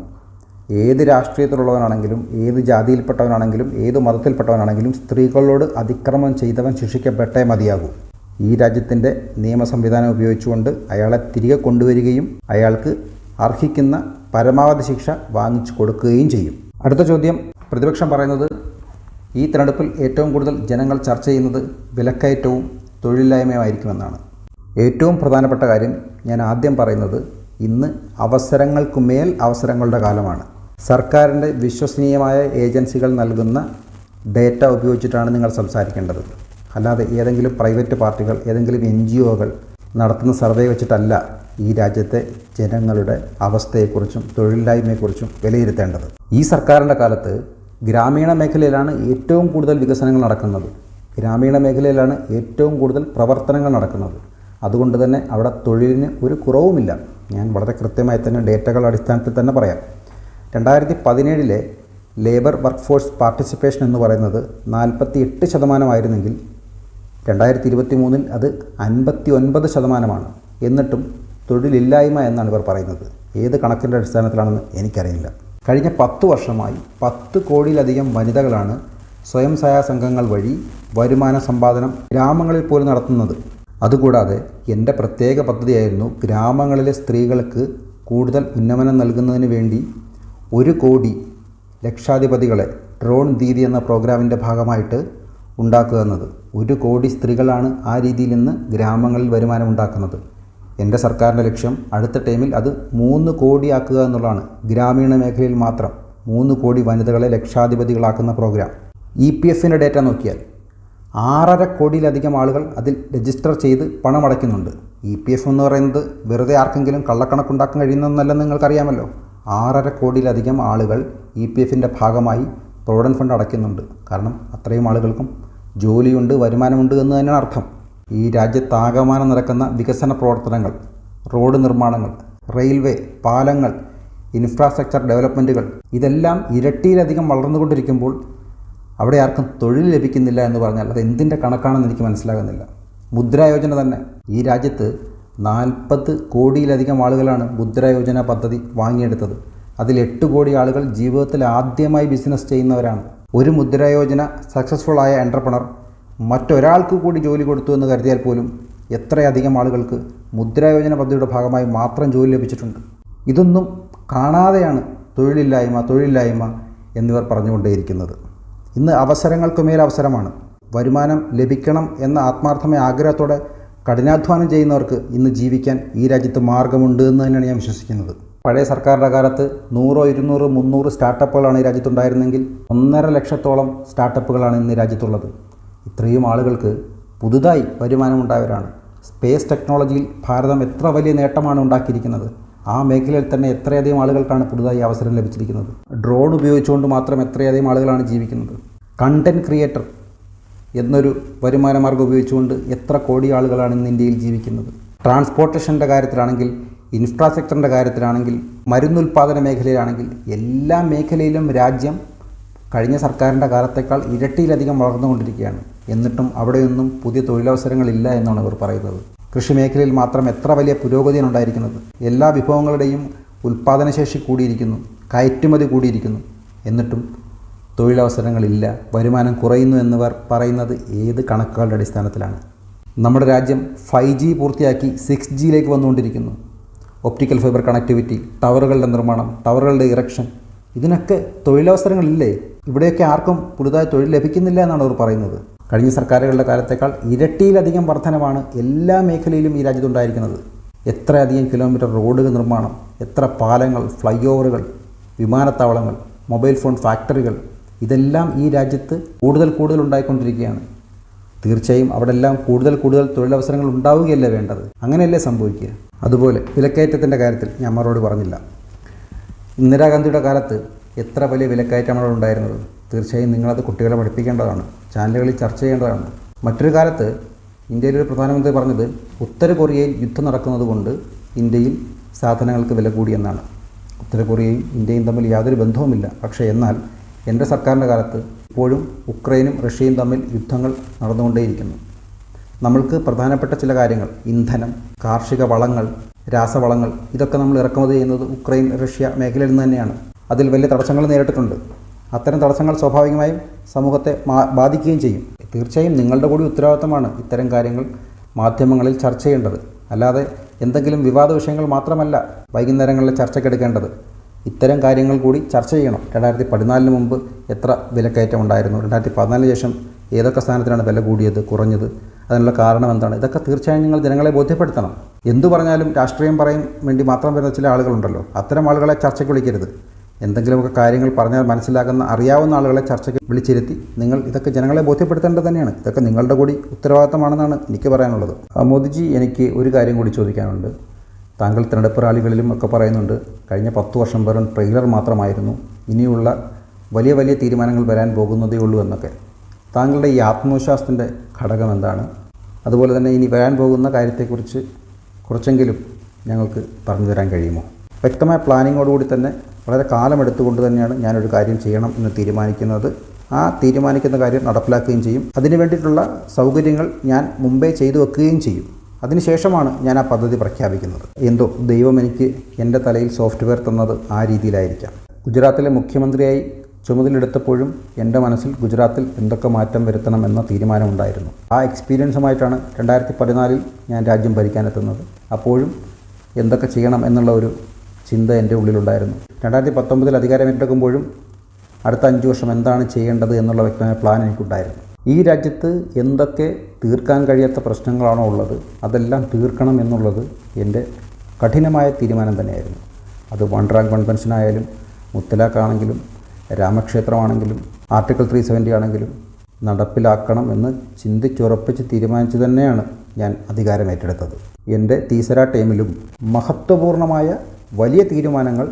A: ഏത് രാഷ്ട്രീയത്തിലുള്ളവനാണെങ്കിലും ഏത് ജാതിയിൽപ്പെട്ടവനാണെങ്കിലും ഏത് മതത്തിൽപ്പെട്ടവനാണെങ്കിലും സ്ത്രീകളോട് അതിക്രമം ചെയ്തവൻ ശിക്ഷിക്കപ്പെട്ടേ മതിയാകൂ. ഈ രാജ്യത്തിൻ്റെ നിയമ സംവിധാനം ഉപയോഗിച്ചുകൊണ്ട് അയാളെ തിരികെ കൊണ്ടുവരികയും അയാൾക്ക് അർഹിക്കുന്ന പരമാവധി ശിക്ഷ വാങ്ങിച്ചു കൊടുക്കുകയും ചെയ്യും. അടുത്ത ചോദ്യം, പ്രതിപക്ഷം പറയുന്നത് ഈ തെരഞ്ഞെടുപ്പിൽ ഏറ്റവും കൂടുതൽ ജനങ്ങൾ ചർച്ച ചെയ്യുന്നത് വിലക്കയറ്റവും തൊഴിലില്ലായ്മയുമായിരിക്കുമെന്നാണ്. ഏറ്റവും പ്രധാനപ്പെട്ട കാര്യം ഞാൻ ആദ്യം പറയുന്നത്, ഇന്ന് അവസരങ്ങൾക്കുമേൽ അവസരങ്ങളുടെ കാലമാണ്. സർക്കാരിൻ്റെ വിശ്വസനീയമായ ഏജൻസികൾ നൽകുന്ന ഡേറ്റ ഉപയോഗിച്ചിട്ടാണ് നിങ്ങൾ സംസാരിക്കേണ്ടത്. അല്ലാതെ ഏതെങ്കിലും പ്രൈവറ്റ് പാർട്ടികൾ, ഏതെങ്കിലും NGOകൾ നടത്തുന്ന സർവേ വെച്ചിട്ടല്ല ഈ രാജ്യത്തെ ജനങ്ങളുടെ അവസ്ഥയെക്കുറിച്ചും തൊഴിലില്ലായ്മയെക്കുറിച്ചും വിലയിരുത്തേണ്ടത്. ഈ സർക്കാരിൻ്റെ കാലത്ത് ഗ്രാമീണ മേഖലയിലാണ് ഏറ്റവും കൂടുതൽ വികസനങ്ങൾ നടക്കുന്നത്. ഗ്രാമീണ മേഖലയിലാണ് ഏറ്റവും കൂടുതൽ പ്രവർത്തനങ്ങൾ നടക്കുന്നത്. അതുകൊണ്ട് തന്നെ അവിടെ തൊഴിലിന് ഒരു കുറവുമില്ല. ഞാൻ വളരെ കൃത്യമായി തന്നെ ഡേറ്റകളുടെ അടിസ്ഥാനത്തിൽ തന്നെ പറയാം. 2017 ലേബർ വർക്ക് ഫോഴ്സ് പാർട്ടിസിപ്പേഷൻ എന്ന് പറയുന്നത് 48% 2023 അത് 59%. എന്നിട്ടും തൊഴിലില്ലായ്മ എന്നാണ് ഇവർ പറയുന്നത്. ഏത് കണക്കിൻ്റെ അടിസ്ഥാനത്തിലാണെന്ന് എനിക്കറിയില്ല. കഴിഞ്ഞ 10 വർഷമായി 10 കോടിയിലധികം വനിതകളാണ് സ്വയം സഹായ സംഘങ്ങൾ വഴി വരുമാന സമ്പാദനം ഗ്രാമങ്ങളിൽ പോലും നടത്തുന്നത്. അതുകൂടാതെ എൻ്റെ പ്രത്യേക പദ്ധതിയായിരുന്നു ഗ്രാമങ്ങളിലെ സ്ത്രീകൾക്ക് കൂടുതൽ ഉന്നമനം നൽകുന്നതിന് വേണ്ടി 1 കോടി ലക്ഷാധിപതികളെ ഡ്രോൺ ദീദി എന്ന പ്രോഗ്രാമിൻ്റെ ഭാഗമായിട്ട് ഉണ്ടാക്കുക എന്നത്. 1 കോടി സ്ത്രീകളാണ് ആ രീതിയിൽ നിന്ന് ഗ്രാമങ്ങളിൽ വരുമാനം ഉണ്ടാക്കുന്നത്. എൻ്റെ സർക്കാരിൻ്റെ ലക്ഷ്യം അടുത്ത ടൈമിൽ അത് 3 കോടിയാക്കുക എന്നുള്ളതാണ്. ഗ്രാമീണ മേഖലയിൽ മാത്രം 3 കോടി വനിതകളെ ലക്ഷാധിപതികളാക്കുന്ന പ്രോഗ്രാം. EPFൻ്റെ ഡേറ്റ നോക്കിയാൽ 6.5 കോടിയിലധികം ആളുകൾ അതിൽ രജിസ്റ്റർ ചെയ്ത് പണമടയ്ക്കുന്നുണ്ട്. EPF എന്ന് പറയുന്നത് വെറുതെ ആർക്കെങ്കിലും കള്ളക്കണക്കുണ്ടാക്കാൻ കഴിയുന്നതെന്നല്ലെന്ന് നിങ്ങൾക്കറിയാമല്ലോ. 6.5 കോടിയിലധികം ആളുകൾ EPFൻ്റെ ഭാഗമായി പ്രൊവിഡൻറ്റ് ഫണ്ട് അടയ്ക്കുന്നുണ്ട്. കാരണം അത്രയും ആളുകൾക്കും ജോലിയുണ്ട്, വരുമാനമുണ്ട് എന്ന് തന്നെയാണ് അർത്ഥം. ഈ രാജ്യത്താകമാനം നടക്കുന്ന വികസന പ്രവർത്തനങ്ങൾ, റോഡ് നിർമ്മാണങ്ങൾ, റെയിൽവേ, പാലങ്ങൾ, ഇൻഫ്രാസ്ട്രക്ചർ ഡെവലപ്മെൻറ്റുകൾ ഇതെല്ലാം ഇരട്ടിയിലധികം വളർന്നുകൊണ്ടിരിക്കുമ്പോൾ അവിടെ ആർക്കും തൊഴിൽ ലഭിക്കുന്നില്ല എന്ന് പറഞ്ഞാൽ അത് എന്തിൻ്റെ കണക്കാണെന്ന് എനിക്ക് മനസ്സിലാകുന്നില്ല. മുദ്രാ യോജന തന്നെ, ഈ രാജ്യത്ത് 40 കോടിയിലധികം ആളുകളാണ് മുദ്രാ യോജന പദ്ധതി വാങ്ങിയെടുത്തത്. അതിൽ 8 കോടി ആളുകൾ ജീവിതത്തിൽ ആദ്യമായി ബിസിനസ് ചെയ്യുന്നവരാണ്. ഒരു മുദ്രാ യോജന സക്സസ്ഫുള്ളായ എൻ്റർപ്രണർ മറ്റൊരാൾക്ക് കൂടി ജോലി കൊടുത്തു എന്ന് കരുതിയാൽ പോലും എത്രയധികം ആളുകൾക്ക് മുദ്രാ യോജന പദ്ധതിയുടെ ഭാഗമായി മാത്രം ജോലി ലഭിച്ചിട്ടുണ്ട്. ഇതൊന്നും കാണാതെയാണ് തൊഴിലില്ലായ്മ എന്നിവർ പറഞ്ഞുകൊണ്ടേയിരിക്കുന്നത്. ഇന്ന് അവസരങ്ങൾക്കുമേൽ അവസരമാണ്. വരുമാനം ലഭിക്കണം എന്ന ആത്മാർത്ഥമായ ആഗ്രഹത്തോടെ കഠിനാധ്വാനം ചെയ്യുന്നവർക്ക് ഇന്ന് ജീവിക്കാൻ ഈ രാജ്യത്ത് മാർഗമുണ്ട് എന്ന് തന്നെയാണ് ഞാൻ വിശ്വസിക്കുന്നത്. പഴയ സർക്കാരിൻ്റെ കാലത്ത് 100, 200, 300 സ്റ്റാർട്ടപ്പുകളാണ് ഈ രാജ്യത്തുണ്ടായിരുന്നെങ്കിൽ 1.5 ലക്ഷത്തോളം സ്റ്റാർട്ടപ്പുകളാണ് ഇന്ന് രാജ്യത്തുള്ളത്. ഇത്രയും ആളുകൾക്ക് പുതുതായി വരുമാനമുണ്ടായവരാണ്. സ്പേസ് ടെക്നോളജിയിൽ ഭാരതം എത്ര വലിയ നേട്ടമാണ് ഉണ്ടാക്കിയിരിക്കുന്നത്. ആ മേഖലയിൽ തന്നെ എത്രയധികം ആളുകൾക്കാണ് പുതുതായി അവസരം ലഭിച്ചിരിക്കുന്നത്. ഡ്രോൺ ഉപയോഗിച്ചുകൊണ്ട് മാത്രം എത്രയധികം ആളുകളാണ് ജീവിക്കുന്നത്. കണ്ടൻറ് ക്രിയേറ്റർ എന്നൊരു വരുമാന മാർഗ്ഗം ഉപയോഗിച്ചുകൊണ്ട് എത്ര കോടി ആളുകളാണ് ഇന്ന് ഇന്ത്യയിൽ ജീവിക്കുന്നത്. ട്രാൻസ്പോർട്ടേഷൻ്റെ കാര്യത്തിലാണെങ്കിൽ, ഇൻഫ്രാസ്ട്രക്ചറിൻ്റെ കാര്യത്തിലാണെങ്കിൽ, മരുന്നുൽപ്പാദന മേഖലയിലാണെങ്കിൽ എല്ലാ മേഖലയിലും രാജ്യം കഴിഞ്ഞ സർക്കാരിൻ്റെ കാലത്തേക്കാൾ ഇരട്ടിയിലധികം വളർന്നുകൊണ്ടിരിക്കുകയാണ്. എന്നിട്ടും അവിടെയൊന്നും പുതിയ തൊഴിലവസരങ്ങളില്ല എന്നാണ് ഇവർ പറയുന്നത്. കൃഷി മേഖലയിൽ മാത്രം എത്ര വലിയ പുരോഗതിയാണ് ഉണ്ടായിരിക്കുന്നത്. എല്ലാ വിഭവങ്ങളുടെയും ഉൽപ്പാദനശേഷി കൂടിയിരിക്കുന്നു, കയറ്റുമതി കൂടിയിരിക്കുന്നു. എന്നിട്ടും തൊഴിലവസരങ്ങളില്ല, വരുമാനം കുറയുന്നു എന്നിവർ പറയുന്നത് ഏത് കണക്കുകളുടെ അടിസ്ഥാനത്തിലാണ്? നമ്മുടെ രാജ്യം 5G പൂർത്തിയാക്കി 6Gയിലേക്ക് വന്നുകൊണ്ടിരിക്കുന്നു. ഒപ്റ്റിക്കൽ ഫൈബർ കണക്ടിവിറ്റി, ടവറുകളുടെ നിർമ്മാണം, ടവറുകളുടെ ഇറക്ഷൻ, ഇതിനൊക്കെ തൊഴിലവസരങ്ങളില്ലേ? ഇവിടെയൊക്കെ ആർക്കും പുതുതായി തൊഴിൽ ലഭിക്കുന്നില്ല എന്നാണ് അവർ പറയുന്നത്. കഴിഞ്ഞ സർക്കാരുകളുടെ കാലത്തേക്കാൾ ഇരട്ടിയിലധികം വർധനമാണ് എല്ലാ മേഖലയിലും ഈ രാജ്യത്തുണ്ടായിരിക്കുന്നത്. എത്രയധികം കിലോമീറ്റർ റോഡുകൾ നിർമ്മാണം, എത്ര പാലങ്ങൾ, ഫ്ലൈ ഓവറുകൾ, വിമാനത്താവളങ്ങൾ, മൊബൈൽ ഫോൺ ഫാക്ടറികൾ, ഇതെല്ലാം ഈ രാജ്യത്ത് കൂടുതൽ ഉണ്ടായിക്കൊണ്ടിരിക്കുകയാണ്. തീർച്ചയായും അവിടെ എല്ലാം കൂടുതൽ തൊഴിലവസരങ്ങൾ ഉണ്ടാവുകയല്ലേ വേണ്ടത്? അങ്ങനെയല്ലേ സംഭവിക്കുക? അതുപോലെ വിലക്കയറ്റത്തിൻ്റെ കാര്യത്തിൽ ഞാൻ മറുപടി പറഞ്ഞില്ല. ഇന്ദിരാഗാന്ധിയുടെ കാലത്ത് എത്ര വലിയ വിലക്കയറ്റമാണ് ഉണ്ടായിരുന്നത്. തീർച്ചയായും നിങ്ങളത് കുട്ടികളെ പഠിപ്പിക്കേണ്ടതാണ്, ചാനലുകളിൽ ചർച്ച ചെയ്യേണ്ടതാണ്. മറ്റൊരു കാലത്ത് ഇന്ത്യയിലൊരു പ്രധാനമന്ത്രി പറഞ്ഞത് ഉത്തര കൊറിയയിൽ യുദ്ധം നടക്കുന്നത് കൊണ്ട് ഇന്ത്യയിൽ സാധനങ്ങൾക്ക് വില കൂടിയെന്നാണ്. ഉത്തര കൊറിയയും ഇന്ത്യയും തമ്മിൽ യാതൊരു ബന്ധവുമില്ല. പക്ഷേ എന്നാൽ എൻ്റെ സർക്കാരിൻ്റെ കാലത്ത് ഇപ്പോഴും ഉക്രൈനും റഷ്യയും തമ്മിൽ യുദ്ധങ്ങൾ നടന്നുകൊണ്ടേയിരിക്കുന്നു. നമ്മൾക്ക് പ്രധാനപ്പെട്ട ചില കാര്യങ്ങൾ, ഇന്ധനം, കാർഷിക വളങ്ങൾ, രാസവളങ്ങൾ, ഇതൊക്കെ നമ്മൾ ഇറക്കുമതി ചെയ്യുന്നത് ഉക്രൈൻ, റഷ്യ മേഖലയിൽ നിന്ന് തന്നെയാണ്. അതിൽ വലിയ തടസ്സങ്ങൾ നേരിട്ടിട്ടുണ്ട്. അത്തരം തടസ്സങ്ങൾ സ്വാഭാവികമായും സമൂഹത്തെ ബാധിക്കുകയും ചെയ്യും. തീർച്ചയായും നിങ്ങളുടെ കൂടി ഉത്തരവാദിത്തമാണ് ഇത്തരം കാര്യങ്ങൾ മാധ്യമങ്ങളിൽ ചർച്ച ചെയ്യേണ്ടത്. അല്ലാതെ എന്തെങ്കിലും വിവാദ വിഷയങ്ങൾ മാത്രമല്ല വൈകുന്നേരങ്ങളിൽ ചർച്ചയ്ക്കെടുക്കേണ്ടത്. ഇത്തരം കാര്യങ്ങൾ കൂടി ചർച്ച ചെയ്യണം. 2014 മുമ്പ് എത്ര വിലക്കയറ്റം ഉണ്ടായിരുന്നു, 2014 ശേഷം ഏതൊക്കെ സ്ഥാനത്തിനാണ് വില കൂടിയത്, കുറഞ്ഞത്, അതിനുള്ള കാരണം എന്താണ്? ഇതൊക്കെ തീർച്ചയായും നിങ്ങൾ ജനങ്ങളെ ബോധ്യപ്പെടുത്തണം. എന്തു പറഞ്ഞാലും രാഷ്ട്രീയം പറയാൻ വേണ്ടി മാത്രം വരുന്ന ചില ആളുകളുണ്ടല്ലോ, അത്തരം ആളുകളെ ചർച്ചയ്ക്ക് വിളിക്കരുത്. എന്തെങ്കിലുമൊക്കെ കാര്യങ്ങൾ പറഞ്ഞാൽ മനസ്സിലാക്കുന്ന, അറിയാവുന്ന ആളുകളെ ചർച്ചയ്ക്ക് വിളിച്ചിരുത്തി നിങ്ങൾ ഇതൊക്കെ ജനങ്ങളെ ബോധ്യപ്പെടുത്തേണ്ടത് തന്നെയാണ്. ഇതൊക്കെ നിങ്ങളുടെ കൂടി ഉത്തരവാദിത്തമാണെന്നാണ് എനിക്ക് പറയാനുള്ളത്. മോദിജി, എനിക്ക് ഒരു കാര്യം കൂടി ചോദിക്കാനുണ്ട്. താങ്കൾ തിരഞ്ഞെടുപ്പ് റാലികളിലും ഒക്കെ പറയുന്നുണ്ട് കഴിഞ്ഞ 10 വർഷം വെറും ട്രെയിലർ മാത്രമായിരുന്നു, ഇനിയുള്ള വലിയ വലിയ തീരുമാനങ്ങൾ വരാൻ പോകുന്നതേ ഉള്ളൂ എന്നൊക്കെ. താങ്കളുടെ ഈ ആത്മവിശ്വാസത്തിൻ്റെ ഘടകം എന്താണ്? അതുപോലെ തന്നെ ഇനി വരാൻ പോകുന്ന കാര്യത്തെക്കുറിച്ച് കുറച്ചെങ്കിലും ഞങ്ങൾക്ക് പറഞ്ഞു തരാൻ കഴിയുമോ? വ്യക്തമായ പ്ലാനിങ്ങോടുകൂടി തന്നെ വളരെ കാലമെടുത്തുകൊണ്ട് തന്നെയാണ് ഞാനൊരു കാര്യം ചെയ്യണം എന്ന് തീരുമാനിക്കുന്നത്. ആ തീരുമാനിക്കുന്ന കാര്യം നടപ്പിലാക്കുകയും ചെയ്യും. അതിനു വേണ്ടിയിട്ടുള്ള സൗകര്യങ്ങൾ ഞാൻ മുമ്പേ ചെയ്തു വെക്കുകയും ചെയ്യും. അതിനുശേഷമാണ് ഞാൻ ആ പദ്ധതി പ്രഖ്യാപിക്കുന്നത്. എന്തോ ദൈവം എനിക്ക് എൻ്റെ തലയിൽ സോഫ്റ്റ്വെയർ തന്നത് ആ രീതിയിലായിരിക്കാം. ഗുജറാത്തിലെ മുഖ്യമന്ത്രിയായി ചുമതലയെടുത്തപ്പോഴും എൻ്റെ മനസ്സിൽ ഗുജറാത്തിൽ എന്തൊക്കെ മാറ്റം വരുത്തണം എന്ന തീരുമാനമുണ്ടായിരുന്നു. ആ എക്സ്പീരിയൻസുമായിട്ടാണ് 2014 ഞാൻ രാജ്യം ഭരിക്കാനെത്തുന്നത്. അപ്പോഴും എന്തൊക്കെ ചെയ്യണം എന്നുള്ള ഒരു ചിന്ത എൻ്റെ ഉള്ളിലുണ്ടായിരുന്നു. 2019 അധികാരമേറ്റെടുക്കുമ്പോഴും അടുത്ത 5 വർഷം എന്താണ് ചെയ്യേണ്ടത് എന്നുള്ള വ്യക്തമായ പ്ലാൻ എനിക്കുണ്ടായിരുന്നു. ഈ രാജ്യത്ത് എന്തൊക്കെ തീർക്കാൻ കഴിയാത്ത പ്രശ്നങ്ങളാണോ ഉള്ളത് അതെല്ലാം തീർക്കണം എന്നുള്ളത് എൻ്റെ കഠിനമായ തീരുമാനം തന്നെയായിരുന്നു. അത് 1 റാങ്ക് 1 പെൻഷനായാലും, മുത്തലാഖാണെങ്കിലും, രാമക്ഷേത്രമാണെങ്കിലും, ആർട്ടിക്കിൾ 370 ആണെങ്കിലും നടപ്പിലാക്കണം എന്ന് ചിന്തിച്ചുറപ്പിച്ച് തീരുമാനിച്ചു തന്നെയാണ് ഞാൻ അധികാരമേറ്റെടുത്തത്. എൻ്റെ തീസര ടൈമിലും മഹത്വപൂർണമായ വലിയ തീരുമാനങ്ങൾ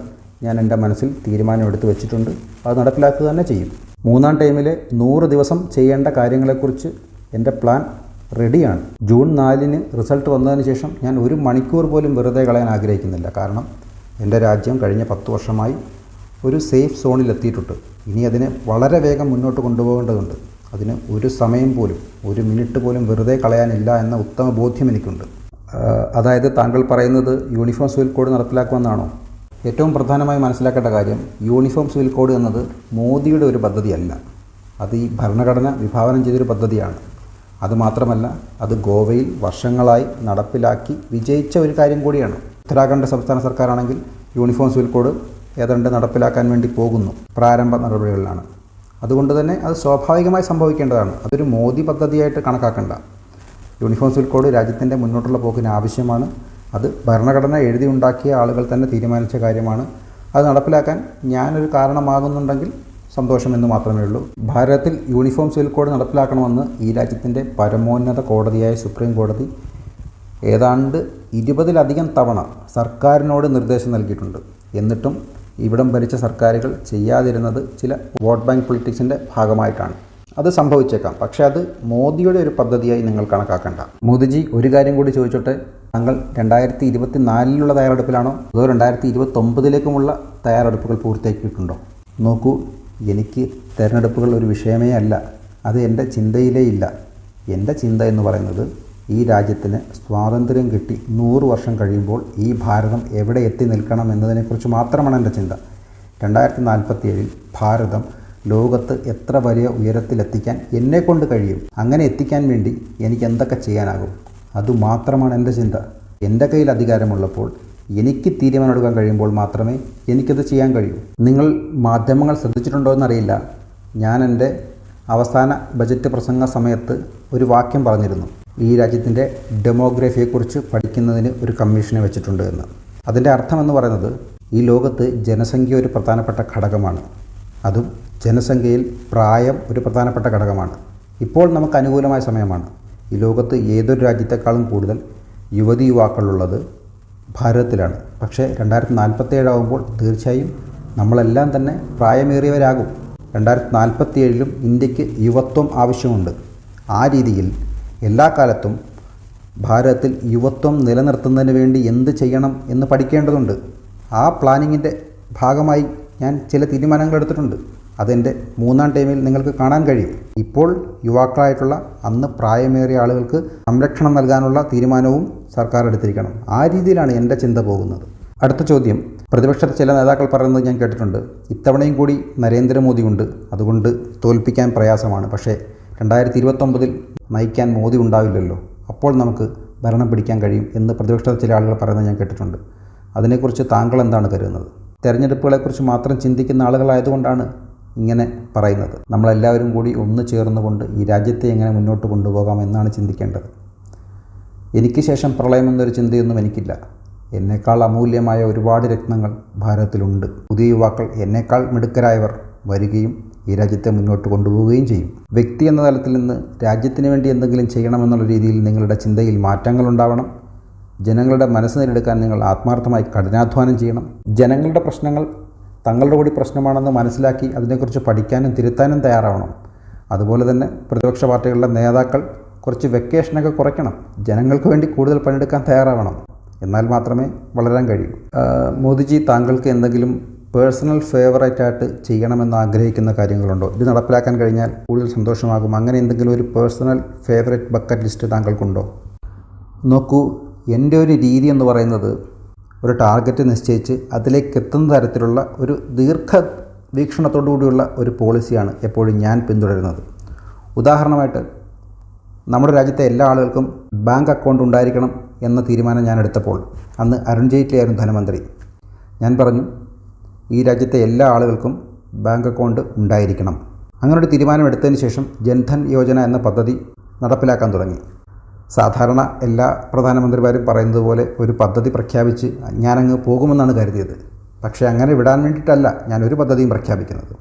A: ഞാൻ എൻ്റെ മനസ്സിൽ തീരുമാനമെടുത്ത് വെച്ചിട്ടുണ്ട്. അത് നടപ്പിലാക്കുക തന്നെ ചെയ്യും. 3-ാം ടൈമിലെ 100 ദിവസം ചെയ്യേണ്ട കാര്യങ്ങളെക്കുറിച്ച് എൻ്റെ പ്ലാൻ റെഡിയാണ്. ജൂൺ 4-ന് റിസൾട്ട് വന്നതിന് ശേഷം ഞാൻ 1 മണിക്കൂർ പോലും വെറുതെ കളയാൻ ആഗ്രഹിക്കുന്നില്ല. കാരണം എൻ്റെ രാജ്യം കഴിഞ്ഞ 10 വർഷമായി ഒരു സേഫ് സോണിലെത്തിയിട്ടുണ്ട്. ഇനി അതിനെ വളരെ വേഗം മുന്നോട്ട് കൊണ്ടുപോകേണ്ടതുണ്ട്. അതിന് ഒരു സമയം പോലും, 1 മിനിറ്റ് പോലും വെറുതെ കളയാനില്ല എന്ന ഉത്തമ ബോധ്യം എനിക്കുണ്ട്. അതായത് താങ്കൾ പറയുന്നത് യൂണിഫോം സിവിൽ കോഡ് നടപ്പിലാക്കുമെന്നാണോ? ഏറ്റവും പ്രധാനമായി മനസ്സിലാക്കേണ്ട കാര്യം, യൂണിഫോം സിവിൽ കോഡ് എന്നത് മോദിയുടെ ഒരു പദ്ധതിയല്ല. അത് ഈ ഭരണഘടന വിഭാവനം ചെയ്തൊരു പദ്ധതിയാണ്. അതുമാത്രമല്ല, അത് ഗോവയിൽ വർഷങ്ങളായി നടപ്പിലാക്കി വിജയിച്ച ഒരു കാര്യം കൂടിയാണ്. ഉത്തരാഖണ്ഡ് സംസ്ഥാന സർക്കാരാണെങ്കിൽ യൂണിഫോം സിവിൽ കോഡ് ഏതാണ്ട് നടപ്പിലാക്കാൻ വേണ്ടി പോകുന്നു, പ്രാരംഭ നടപടികളിലാണ്. അതുകൊണ്ട് തന്നെ അത് സ്വാഭാവികമായി സംഭവിക്കേണ്ടതാണ്. അതൊരു മോദി പദ്ധതിയായിട്ട് കണക്കാക്കണ്ട. യൂണിഫോം സിവിൽ കോഡ് രാജ്യത്തിൻ്റെ മുന്നോട്ടുള്ള പോക്കിന് ആവശ്യമാണ്. അത് ഭരണഘടന എഴുതിയുണ്ടാക്കിയ ആളുകൾ തന്നെ തീരുമാനിച്ച കാര്യമാണ്. അത് നടപ്പിലാക്കാൻ ഞാനൊരു കാരണമാകുന്നുണ്ടെങ്കിൽ സന്തോഷമെന്ന് മാത്രമേ ഉള്ളൂ. ഭാരതത്തിൽ യൂണിഫോം സിവിൽ കോഡ് നടപ്പിലാക്കണമെന്ന് ഈ രാജ്യത്തിൻ്റെ പരമോന്നത കോടതിയായ സുപ്രീം കോടതി ഏതാണ്ട് 20-ലധികം തവണ സർക്കാരിനോട് നിർദ്ദേശം നൽകിയിട്ടുണ്ട്. എന്നിട്ടും ഇവിടം ഭരിച്ച സർക്കാരുകൾ ചെയ്യാതിരുന്നത് ചില വോട്ട് ബാങ്ക് പൊളിറ്റിക്സിൻ്റെ ഭാഗമായിട്ടാണ്. അത് സംഭവിച്ചേക്കാം, പക്ഷേ അത് മോദിയുടെ ഒരു പദ്ധതിയായി നിങ്ങൾ കണക്കാക്കണ്ട. മോദിജി, ഒരു കാര്യം കൂടി ചോദിച്ചോട്ടെ, താങ്കൾ 2024-ലുള്ള തയ്യാറെടുപ്പിലാണോ അതോ 2029-ലേക്കുമുള്ള തയ്യാറെടുപ്പുകൾ പൂർത്തിയാക്കിയിട്ടുണ്ടോ? നോക്കൂ, എനിക്ക് തിരഞ്ഞെടുപ്പുകൾ ഒരു വിഷയമേ അല്ല. അത് എൻ്റെ ചിന്തയിലേ ഇല്ല. എൻ്റെ ചിന്ത എന്ന് പറയുന്നത് ഈ രാജ്യത്തിന് സ്വാതന്ത്ര്യം കിട്ടി 100 വർഷം കഴിയുമ്പോൾ ഈ ഭാരതം എവിടെ എത്തി നിൽക്കണം എന്നതിനെക്കുറിച്ച് മാത്രമാണ് എൻ്റെ ചിന്ത. 2047-ൽ ഭാരതം ലോകത്ത് എത്ര വലിയ ഉയരത്തിലെത്തിക്കാൻ എന്നെക്കൊണ്ട് കഴിയും, അങ്ങനെ എത്തിക്കാൻ വേണ്ടി എനിക്ക് എന്തൊക്കെ ചെയ്യാനാകും, അതുമാത്രമാണ് എൻ്റെ ചിന്ത. എൻ്റെ കയ്യിൽ അധികാരമുള്ളപ്പോൾ, എനിക്ക് തീരുമാനമെടുക്കാൻ കഴിയുമ്പോൾ മാത്രമേ എനിക്കത് ചെയ്യാൻ കഴിയൂ. നിങ്ങൾ മാധ്യമങ്ങൾ ശ്രദ്ധിച്ചിട്ടുണ്ടോ എന്നറിയില്ല, ഞാൻ എൻ്റെ അവസാന ബജറ്റ് പ്രസംഗ സമയത്ത് ഒരു വാക്യം പറഞ്ഞിരുന്നു, ഈ രാജ്യത്തിൻ്റെ ഡെമോഗ്രഫിയെക്കുറിച്ച് പഠിക്കുന്നതിന് ഒരു കമ്മീഷനെ വെച്ചിട്ടുണ്ട് എന്ന്. അതിൻ്റെ അർത്ഥമെന്ന് പറയുന്നത്, ഈ ലോകത്ത് ജനസംഖ്യ ഒരു പ്രധാനപ്പെട്ട ഘടകമാണ്. അതും ജനസംഖ്യയിൽ പ്രായം ഒരു പ്രധാനപ്പെട്ട ഘടകമാണ്. ഇപ്പോൾ നമുക്ക് അനുകൂലമായ സമയമാണ്. ഈ ലോകത്ത് ഏതൊരു രാജ്യത്തെക്കാളും കൂടുതൽ യുവതിയുവാക്കളുള്ളത് ഭാരതത്തിലാണ്. പക്ഷേ 2047 ആകുമ്പോൾ തീർച്ചയായും നമ്മളെല്ലാം തന്നെ പ്രായമേറിയവരാകും. 2047-ലും ഇന്ത്യക്ക് യുവത്വം ആവശ്യമുണ്ട്. ആ രീതിയിൽ എല്ലാ കാലത്തും ഭാരതത്തിൽ യുവത്വം നിലനിർത്തുന്നതിന് വേണ്ടി എന്ത് ചെയ്യണം എന്ന് പഠിക്കേണ്ടതുണ്ട്. ആ പ്ലാനിങ്ങിൻ്റെ ഭാഗമായി ഞാൻ ചില തീരുമാനങ്ങൾ എടുത്തിട്ടുണ്ട്. അതെൻ്റെ 3-ാം ടൈമിൽ നിങ്ങൾക്ക് കാണാൻ കഴിയും. ഇപ്പോൾ യുവാക്കളായിട്ടുള്ള അന്ന് പ്രായമേറിയ ആളുകൾക്ക് സംരക്ഷണം നൽകാനുള്ള തീരുമാനവും സർക്കാർ എടുത്തിരിക്കണം. ആ രീതിയിലാണ് എൻ്റെ ചിന്ത പോകുന്നത്. അടുത്ത ചോദ്യം, പ്രതിപക്ഷത്തെ ചില നേതാക്കൾ പറയുന്നത് ഞാൻ കേട്ടിട്ടുണ്ട്, ഇത്തവണയും കൂടി നരേന്ദ്രമോദി ഉണ്ട്, അതുകൊണ്ട് തോൽപ്പിക്കാൻ പ്രയാസമാണ്. പക്ഷേ 2029-ൽ നയിക്കാൻ മോദി ഉണ്ടാവില്ലല്ലോ, അപ്പോൾ നമുക്ക് ഭരണം പിടിക്കാൻ കഴിയും എന്ന് പ്രതിപക്ഷത്തെ ചില ആളുകൾ പറയുന്നത് ഞാൻ കേട്ടിട്ടുണ്ട്. അതിനെക്കുറിച്ച് താങ്കൾ എന്താണ് കരുതുന്നത്? തെരഞ്ഞെടുപ്പുകളെക്കുറിച്ച് മാത്രം ചിന്തിക്കുന്ന ആളുകളായതുകൊണ്ടാണ് ഇങ്ങനെ പറയുന്നത്. നമ്മളെല്ലാവരും കൂടി ഒന്ന് ചേർന്നുകൊണ്ട് ഈ രാജ്യത്തെ എങ്ങനെ മുന്നോട്ട് കൊണ്ടുപോകാം എന്നാണ് ചിന്തിക്കേണ്ടത്. എനിക്ക് ശേഷം പ്രളയമെന്നൊരു ചിന്തയൊന്നും എനിക്കില്ല. എന്നേക്കാൾ അമൂല്യമായ ഒരുപാട് രത്നങ്ങൾ ഭാരതത്തിലുണ്ട്. പുതിയ യുവാക്കൾ എന്നേക്കാൾ മിടുക്കരായവർ വരികയും ഈ രാജ്യത്തെ മുന്നോട്ട് കൊണ്ടുപോവുകയും ചെയ്യും. വ്യക്തി എന്ന തലത്തിൽ നിന്ന് രാജ്യത്തിന് വേണ്ടി എന്തെങ്കിലും ചെയ്യണമെന്നുള്ള രീതിയിൽ നിങ്ങളുടെ ചിന്തയിൽ മാറ്റങ്ങൾ ഉണ്ടാവണം. ജനങ്ങളുടെ മനസ്സ് നേടിയെടുക്കാൻ നിങ്ങൾ ആത്മാർത്ഥമായി കഠിനാധ്വാനം ചെയ്യണം. ജനങ്ങളുടെ പ്രശ്നങ്ങൾ തങ്ങളുടെ കൂടി പ്രശ്നമാണെന്ന് മനസ്സിലാക്കി അതിനെക്കുറിച്ച് പഠിക്കാനും തിരുത്താനും തയ്യാറാവണം. അതുപോലെ തന്നെ പ്രതിപക്ഷ പാർട്ടികളുടെ നേതാക്കൾ കുറച്ച് വെക്കേഷനൊക്കെ കുറയ്ക്കണം. ജനങ്ങൾക്ക് വേണ്ടി കൂടുതൽ പണിയെടുക്കാൻ തയ്യാറാവണം. എന്നാൽ മാത്രമേ വളരാൻ കഴിയൂ. മോദിജി, താങ്കൾക്ക് എന്തെങ്കിലും പേഴ്സണൽ ഫേവറേറ്റായിട്ട് ചെയ്യണമെന്ന് ആഗ്രഹിക്കുന്ന കാര്യങ്ങളുണ്ടോ? ഇത് നടപ്പിലാക്കാൻ കഴിഞ്ഞാൽ കൂടുതൽ സന്തോഷമാകും, അങ്ങനെ എന്തെങ്കിലും ഒരു പേഴ്സണൽ ഫേവറേറ്റ് ബക്കറ്റ് ലിസ്റ്റ് താങ്കൾക്കുണ്ടോ? നോക്കൂ, എൻ്റെ ഒരു രീതി എന്ന് പറയുന്നത് ഒരു ടാർഗറ്റ് നിശ്ചയിച്ച് അതിലേക്ക് എത്തുന്ന തരത്തിലുള്ള ഒരു ദീർഘവീക്ഷണത്തോടു കൂടിയുള്ള ഒരു പോളിസിയാണ് എപ്പോഴും ഞാൻ പിന്തുടരുന്നത്. ഉദാഹരണമായിട്ട് നമ്മുടെ രാജ്യത്തെ എല്ലാ ആളുകൾക്കും ബാങ്ക് അക്കൗണ്ട് ഉണ്ടായിരിക്കണം എന്ന തീരുമാനം ഞാൻ എടുത്തപ്പോൾ അന്ന് അരുൺ ജെയ്റ്റ്ലി ആയിരുന്നു ധനമന്ത്രി. ഞാൻ പറഞ്ഞു, ഈ രാജ്യത്തെ എല്ലാ ആളുകൾക്കും ബാങ്ക് അക്കൗണ്ട് ഉണ്ടായിരിക്കണം. അങ്ങനെ ഒരു തീരുമാനം എടുത്തതിന് ശേഷം ജൻധൻ യോജന എന്ന പദ്ധതി നടപ്പിലാക്കാൻ തുടങ്ങി. സാധാരണ എല്ലാ പ്രധാനമന്ത്രിമാരും പറയുന്നത് പോലെ ഒരു പദ്ധതി പ്രഖ്യാപിച്ച് ഞാനങ്ങ് പോകുമെന്നാണ് കരുതിയത്. പക്ഷേ അങ്ങനെ വിടാൻ വേണ്ടിയിട്ടല്ല ഞാനൊരു പദ്ധതിയും പ്രഖ്യാപിക്കുന്നത്.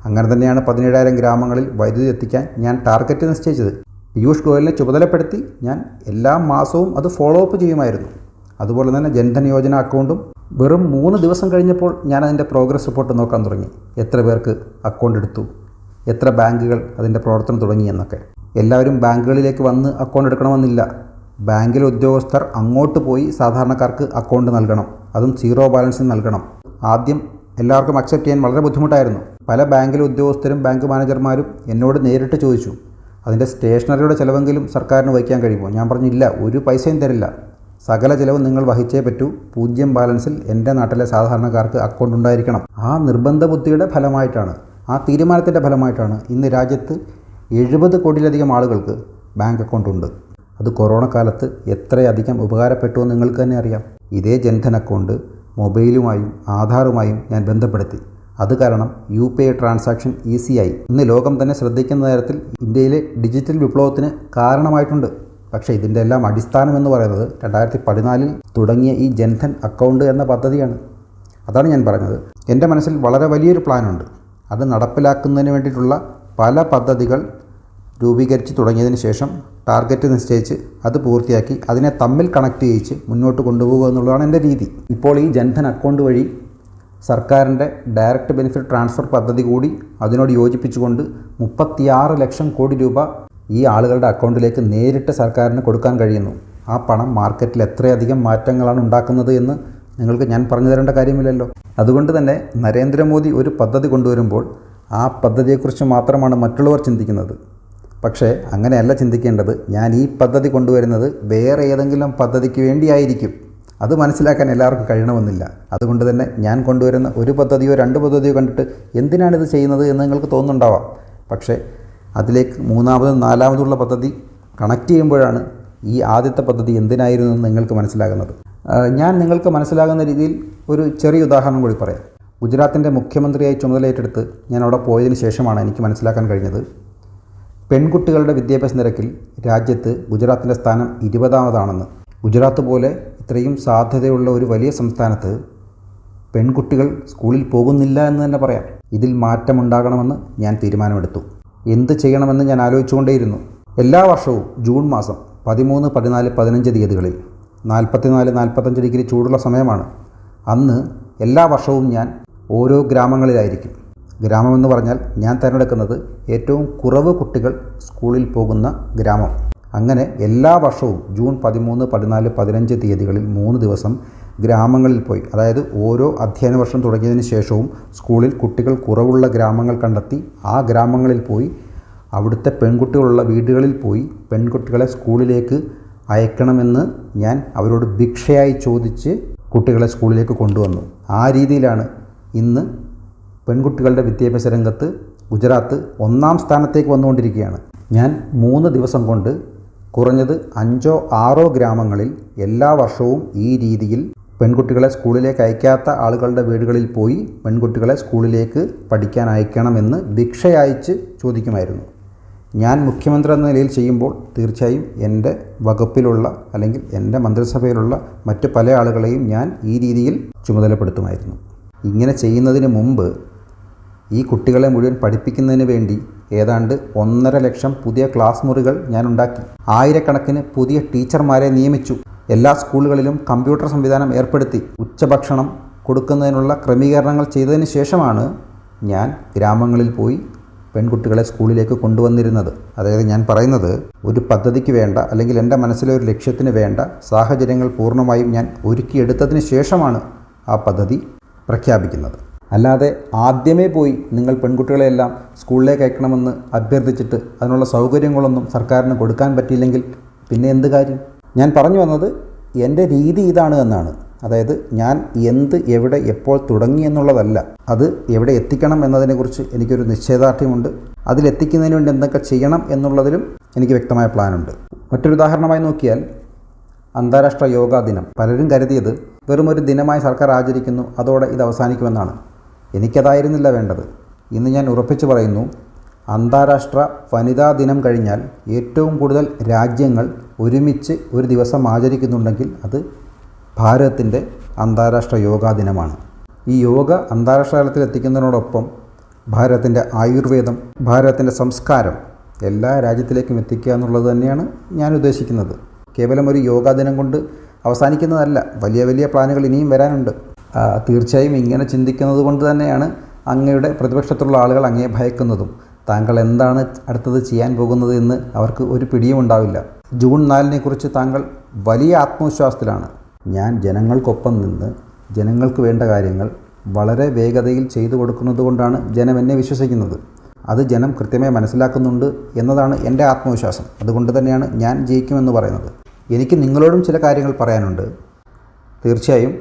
A: അങ്ങനെ തന്നെയാണ് 17,000 ഗ്രാമങ്ങളിൽ വൈദ്യുതി എത്തിക്കാൻ ഞാൻ ടാർഗറ്റ് നിശ്ചയിച്ചത്. പീയൂഷ് ഗോയലിനെ ചുമതലപ്പെടുത്തി ഞാൻ എല്ലാ മാസവും അത് ഫോളോ അപ്പ് ചെയ്യുമായിരുന്നു. അതുപോലെ തന്നെ ജൻധൻ യോജന അക്കൗണ്ടും വെറും 3 ദിവസം കഴിഞ്ഞപ്പോൾ ഞാൻ അതിൻ്റെ പ്രോഗ്രസ് റിപ്പോർട്ട് നോക്കാൻ തുടങ്ങി. എത്ര പേർക്ക് അക്കൗണ്ട് എടുത്തു, എത്ര ബാങ്കുകൾ അതിൻ്റെ പ്രവർത്തനം തുടങ്ങി എന്നൊക്കെ. എല്ലാവരും ബാങ്കുകളിലേക്ക് വന്ന് അക്കൗണ്ട് എടുക്കണമെന്നില്ല. ബാങ്കിലെ ഉദ്യോഗസ്ഥർ അങ്ങോട്ട് പോയി സാധാരണക്കാർക്ക് അക്കൗണ്ട് നൽകണം, അതും 0 ബാലൻസിൽ നൽകണം. ആദ്യം എല്ലാവർക്കും അക്സെപ്റ്റ് ചെയ്യാൻ വളരെ ബുദ്ധിമുട്ടായിരുന്നു. പല ബാങ്കിലെ ഉദ്യോഗസ്ഥരും ബാങ്ക് മാനേജർമാരും എന്നോട് നേരിട്ട് ചോദിച്ചു, അതിൻ്റെ സ്റ്റേഷനറിയുടെ ചിലവെങ്കിലും സർക്കാരിന് വഹിക്കാൻ കഴിയുമോ? ഞാൻ പറഞ്ഞില്ല, ഒരു പൈസയും തരില്ല, സകല ചിലവും നിങ്ങൾ വഹിച്ചേ പറ്റൂ. 0 ബാലൻസിൽ എൻ്റെ നാട്ടിലെ സാധാരണക്കാർക്ക് അക്കൗണ്ട് ഉണ്ടായിരിക്കണം. ആ നിർബന്ധ ബുദ്ധിയുടെ ഫലമായിട്ടാണ്, ആ തീരുമാനത്തിൻ്റെ ഫലമായിട്ടാണ് ഇന്ന് രാജ്യത്ത് 70 കോടിയിലധികം ആളുകൾക്ക് ബാങ്ക് അക്കൗണ്ട് ഉണ്ട്. അത് കൊറോണ കാലത്ത് എത്രയധികം ഉപകാരപ്പെട്ടുവെന്ന് നിങ്ങൾക്ക് തന്നെ അറിയാം. ഇതേ ജൻധൻ അക്കൗണ്ട് മൊബൈലുമായും ആധാറുമായും ഞാൻ ബന്ധപ്പെടുത്തി. അത് കാരണം UPI ട്രാൻസാക്ഷൻ ഈസിയായി. ഇന്ന് ലോകം തന്നെ ശ്രദ്ധിക്കുന്ന തരത്തിൽ ഇന്ത്യയിലെ ഡിജിറ്റൽ വിപ്ലവത്തിന് കാരണമായിട്ടുണ്ട്. പക്ഷേ ഇതിൻ്റെ എല്ലാം അടിസ്ഥാനം എന്ന് പറയുന്നത് 2014 തുടങ്ങിയ ഈ ജൻധൻ അക്കൗണ്ട് എന്ന പദ്ധതിയാണ്. അതാണ് ഞാൻ പറഞ്ഞത്. എൻ്റെ മനസ്സിൽ വളരെ വലിയൊരു പ്ലാനുണ്ട്. അത് നടപ്പിലാക്കുന്നതിന് വേണ്ടിയിട്ടുള്ള പല പദ്ധതികൾ രൂപീകരിച്ച് തുടങ്ങിയതിന് ശേഷം ടാർഗറ്റ് നിശ്ചയിച്ച് അത് പൂർത്തിയാക്കി അതിനെ തമ്മിൽ കണക്ട് ചെയ്യിച്ച് മുന്നോട്ട് കൊണ്ടുപോകുക എന്നുള്ളതാണ് എൻ്റെ രീതി. ഇപ്പോൾ ഈ ജൻധൻ അക്കൗണ്ട് വഴി സർക്കാരിൻ്റെ ഡയറക്റ്റ് ബെനിഫിറ്റ് ട്രാൻസ്ഫർ പദ്ധതി കൂടി അതിനോട് യോജിപ്പിച്ചുകൊണ്ട് 36 ലക്ഷം കോടി രൂപ ഈ ആളുകളുടെ അക്കൗണ്ടിലേക്ക് നേരിട്ട് സർക്കാരിന് കൊടുക്കാൻ കഴിയുന്നു. ആ പണം മാർക്കറ്റിൽ എത്രയധികം മാറ്റങ്ങളാണ് ഉണ്ടാക്കുന്നത് എന്ന് നിങ്ങൾക്ക് ഞാൻ പറഞ്ഞു തരേണ്ട കാര്യമില്ലല്ലോ. അതുകൊണ്ട് തന്നെ നരേന്ദ്രമോദി ഒരു പദ്ധതി കൊണ്ടുവരുമ്പോൾ ആ പദ്ധതിയെക്കുറിച്ച് മാത്രമാണ് മറ്റുള്ളവർ ചിന്തിക്കുന്നത്. പക്ഷേ അങ്ങനെയല്ല ചിന്തിക്കേണ്ടത്. ഞാൻ ഈ പദ്ധതി കൊണ്ടുവരുന്നത് വേറെ ഏതെങ്കിലും പദ്ധതിക്ക് വേണ്ടിയായിരിക്കും. അത് മനസ്സിലാക്കാൻ എല്ലാവർക്കും കഴിയണമെന്നില്ല. അതുകൊണ്ട് തന്നെ ഞാൻ കൊണ്ടുവരുന്ന ഒരു പദ്ധതിയോ 2 പദ്ധതിയോ കണ്ടിട്ട് എന്തിനാണിത് ചെയ്യുന്നത് എന്ന് നിങ്ങൾക്ക് തോന്നുന്നുണ്ടാവാം. പക്ഷേ അതിലേക്ക് 3ാമതും 4ാമതുള്ള പദ്ധതി കണക്ട് ചെയ്യുമ്പോഴാണ് ഈ ആദ്യത്തെ പദ്ധതി എന്തിനായിരുന്നു എന്ന് നിങ്ങൾക്ക് മനസ്സിലാകുന്നത്. ഞാൻ നിങ്ങൾക്ക് മനസ്സിലാകുന്ന രീതിയിൽ ഒരു ചെറിയ ഉദാഹരണം കൂടി പറയാം. ഗുജറാത്തിൻ്റെ മുഖ്യമന്ത്രിയായി ചുമതലയേറ്റെടുത്ത് ഞാൻ അവിടെ പോയതിന് ശേഷമാണ് എനിക്ക് മനസ്സിലാക്കാൻ കഴിഞ്ഞത്, പെൺകുട്ടികളുടെ വിദ്യാഭ്യാസ നിരക്കിൽ രാജ്യത്ത് ഗുജറാത്തിൻ്റെ സ്ഥാനം 20ാമതാണെന്ന്. ഗുജറാത്ത് പോലെ ഇത്രയും സാധ്യതയുള്ള ഒരു വലിയ സംസ്ഥാനത്ത് പെൺകുട്ടികൾ സ്കൂളിൽ പോകുന്നില്ല എന്ന് തന്നെ പറയാം. ഇതിൽ മാറ്റമുണ്ടാകണമെന്ന് ഞാൻ തീരുമാനമെടുത്തു. എന്ത് ചെയ്യണമെന്ന് ഞാൻ ആലോചിച്ചുകൊണ്ടേയിരുന്നു. എല്ലാ വർഷവും ജൂൺ മാസം 13, 14, 15 തീയതികളിൽ 44-45 ഡിഗ്രി ചൂടുള്ള സമയമാണ്. അന്ന് എല്ലാ വർഷവും ഞാൻ ഓരോ ഗ്രാമങ്ങളിലായിരിക്കും. ഗ്രാമമെന്ന് പറഞ്ഞാൽ ഞാൻ തിരഞ്ഞെടുക്കുന്നത് ഏറ്റവും കുറവ് കുട്ടികൾ സ്കൂളിൽ പോകുന്ന ഗ്രാമം. അങ്ങനെ എല്ലാ വർഷവും ജൂൺ 13, 14, 15 തീയതികളിൽ 3 ദിവസം ഗ്രാമങ്ങളിൽ പോയി, അതായത് ഓരോ അധ്യയന വർഷം തുടങ്ങിയതിന് ശേഷവും സ്കൂളിൽ കുട്ടികൾ കുറവുള്ള ഗ്രാമങ്ങൾ കണ്ടെത്തി ആ ഗ്രാമങ്ങളിൽ പോയി അവിടുത്തെ പെൺകുട്ടികളുള്ള വീടുകളിൽ പോയി പെൺകുട്ടികളെ സ്കൂളിലേക്ക് അയക്കണമെന്ന് ഞാൻ അവരോട് ഭിക്ഷയായി ചോദിച്ച് കുട്ടികളെ സ്കൂളിലേക്ക് കൊണ്ടുവന്നു. ആ രീതിയിലാണ് ഇന്ന് പെൺകുട്ടികളുടെ വിദ്യാഭ്യാസ രംഗത്ത് ഗുജറാത്ത് 1ാം സ്ഥാനത്തേക്ക് വന്നുകൊണ്ടിരിക്കുകയാണ്. ഞാൻ 3 ദിവസം കൊണ്ട് കുറഞ്ഞത് 5-6 ഗ്രാമങ്ങളിൽ എല്ലാ വർഷവും ഈ രീതിയിൽ പെൺകുട്ടികളെ സ്കൂളിലേക്ക് അയക്കാത്ത ആളുകളുടെ വീടുകളിൽ പോയി പെൺകുട്ടികളെ സ്കൂളിലേക്ക് പഠിക്കാൻ അയക്കണമെന്ന് ഭിക്ഷ അയച്ച് ചോദിക്കുമായിരുന്നു. ഞാൻ മുഖ്യമന്ത്രി എന്ന നിലയിൽ ചെയ്യുമ്പോൾ തീർച്ചയായും എൻ്റെ വകുപ്പിലുള്ള അല്ലെങ്കിൽ എൻ്റെ മന്ത്രിസഭയിലുള്ള മറ്റ് പല ആളുകളെയും ഞാൻ ഈ രീതിയിൽ ചുമതലപ്പെടുത്തുമായിരുന്നു. ഇങ്ങനെ ചെയ്യുന്നതിന് മുമ്പ് ഈ കുട്ടികളെ മുഴുവൻ പഠിപ്പിക്കുന്നതിന് വേണ്ടി ഏതാണ്ട് 1.5 ലക്ഷം പുതിയ ക്ലാസ് മുറികൾ ഞാൻ ഉണ്ടാക്കി. 1000കണക്കിന് പുതിയ ടീച്ചർമാരെ നിയമിച്ചു. എല്ലാ സ്കൂളുകളിലും കമ്പ്യൂട്ടർ സംവിധാനം ഏർപ്പെടുത്തി. ഉച്ചഭക്ഷണം കൊടുക്കുന്നതിനുള്ള ക്രമീകരണങ്ങൾ ചെയ്തതിന് ശേഷമാണ് ഞാൻ ഗ്രാമങ്ങളിൽ പോയി പെൺകുട്ടികളെ സ്കൂളിലേക്ക് കൊണ്ടുവന്നിരുന്നത്. അതായത് ഞാൻ പറയുന്നത്, ഒരു പദ്ധതിക്ക് വേണ്ട അല്ലെങ്കിൽ എൻ്റെ മനസ്സിലെ ഒരു ലക്ഷ്യത്തിന് വേണ്ട സാഹചര്യങ്ങൾ പൂർണ്ണമായും ഞാൻ ഒരുക്കിയെടുത്തതിന് ശേഷമാണ് ആ പദ്ധതി പ്രഖ്യാപിക്കുന്നത്. അല്ലാതെ ആദ്യമേ പോയി നിങ്ങൾ പെൺകുട്ടികളെയെല്ലാം സ്കൂളിലേക്ക് അയക്കണമെന്ന് അഭ്യർത്ഥിച്ചിട്ട് അതിനുള്ള സൗകര്യങ്ങളൊന്നും സർക്കാരിന് കൊടുക്കാൻ പറ്റിയില്ലെങ്കിൽ പിന്നെ എന്ത് കാര്യം? ഞാൻ പറഞ്ഞു വന്നത് എൻ്റെ രീതി ഇതാണ് എന്നാണ്. അതായത് ഞാൻ എന്ത് എവിടെ എപ്പോൾ തുടങ്ങി എന്നുള്ളതല്ല, അത് എവിടെ എത്തിക്കണം എന്നതിനെക്കുറിച്ച് എനിക്കൊരു നിശ്ചയദാർഢ്യമുണ്ട്. അതിലെത്തിക്കുന്നതിന് വേണ്ടി എന്തൊക്കെ ചെയ്യണം എന്നുള്ളതിലും എനിക്ക് വ്യക്തമായ പ്ലാനുണ്ട്. മറ്റൊരു ഉദാഹരണമായി നോക്കിയാൽ അന്താരാഷ്ട്ര യോഗാ ദിനം. പലരും കരുതിയത് വെറും ഒരു ദിനമായി സർക്കാർ ആചരിക്കുന്നു, അതോടെ ഇത് അവസാനിക്കുമെന്നാണ്. എനിക്കതായിരുന്നില്ല വേണ്ടത്. ഇന്ന് ഞാൻ ഉറപ്പിച്ചു പറയുന്നു, അന്താരാഷ്ട്ര വനിതാ ദിനം കഴിഞ്ഞാൽ ഏറ്റവും കൂടുതൽ രാജ്യങ്ങൾ ഒരുമിച്ച് ഒരു ദിവസം ആചരിക്കുന്നുണ്ടെങ്കിൽ അത് ഭാരതത്തിൻ്റെ അന്താരാഷ്ട്ര യോഗാ ദിനമാണ്. ഈ യോഗ അന്താരാഷ്ട്ര തലത്തിൽ എത്തിക്കുന്നതിനോടൊപ്പം ഭാരതത്തിൻ്റെ ആയുർവേദം, ഭാരതത്തിൻ്റെ സംസ്കാരം എല്ലാ രാജ്യത്തിലേക്കും എത്തിക്കുക എന്നുള്ളത് തന്നെയാണ് ഞാൻ ഉദ്ദേശിക്കുന്നത്. കേവലം ഒരു യോഗാ ദിനം കൊണ്ട് അവസാനിക്കുന്നതല്ല, വലിയ വലിയ പ്ലാനുകൾ ഇനിയും വരാനുണ്ട്. തീർച്ചയായും ഇങ്ങനെ ചിന്തിക്കുന്നത് കൊണ്ട് തന്നെയാണ് അങ്ങയുടെ പ്രതിപക്ഷത്തുള്ള ആളുകൾ അങ്ങയെ ഭയക്കുന്നതും. താങ്കൾ എന്താണ് അടുത്തത് ചെയ്യാൻ പോകുന്നത് എന്ന് അവർക്ക് ഒരു പിടിയും ഉണ്ടാവില്ല. ജൂൺ 4-നെ കുറിച്ച് താങ്കൾ വലിയ ആത്മവിശ്വാസത്തിലാണ്. ഞാൻ ജനങ്ങൾക്കൊപ്പം നിന്ന് ജനങ്ങൾക്ക് വേണ്ട കാര്യങ്ങൾ വളരെ വേഗതയിൽ ചെയ്തു കൊടുക്കുന്നത് കൊണ്ടാണ് ജനം എന്നെ വിശ്വസിക്കുന്നത്. അത് ജനം കൃത്യമായി മനസ്സിലാക്കുന്നുണ്ട് എന്നതാണ് എൻ്റെ ആത്മവിശ്വാസം. അതുകൊണ്ട് തന്നെയാണ് ഞാൻ ജയിക്കുമെന്ന് പറയുന്നത്. എനിക്ക് നിങ്ങളോടും ചില കാര്യങ്ങൾ പറയാനുണ്ട്. തീർച്ചയായും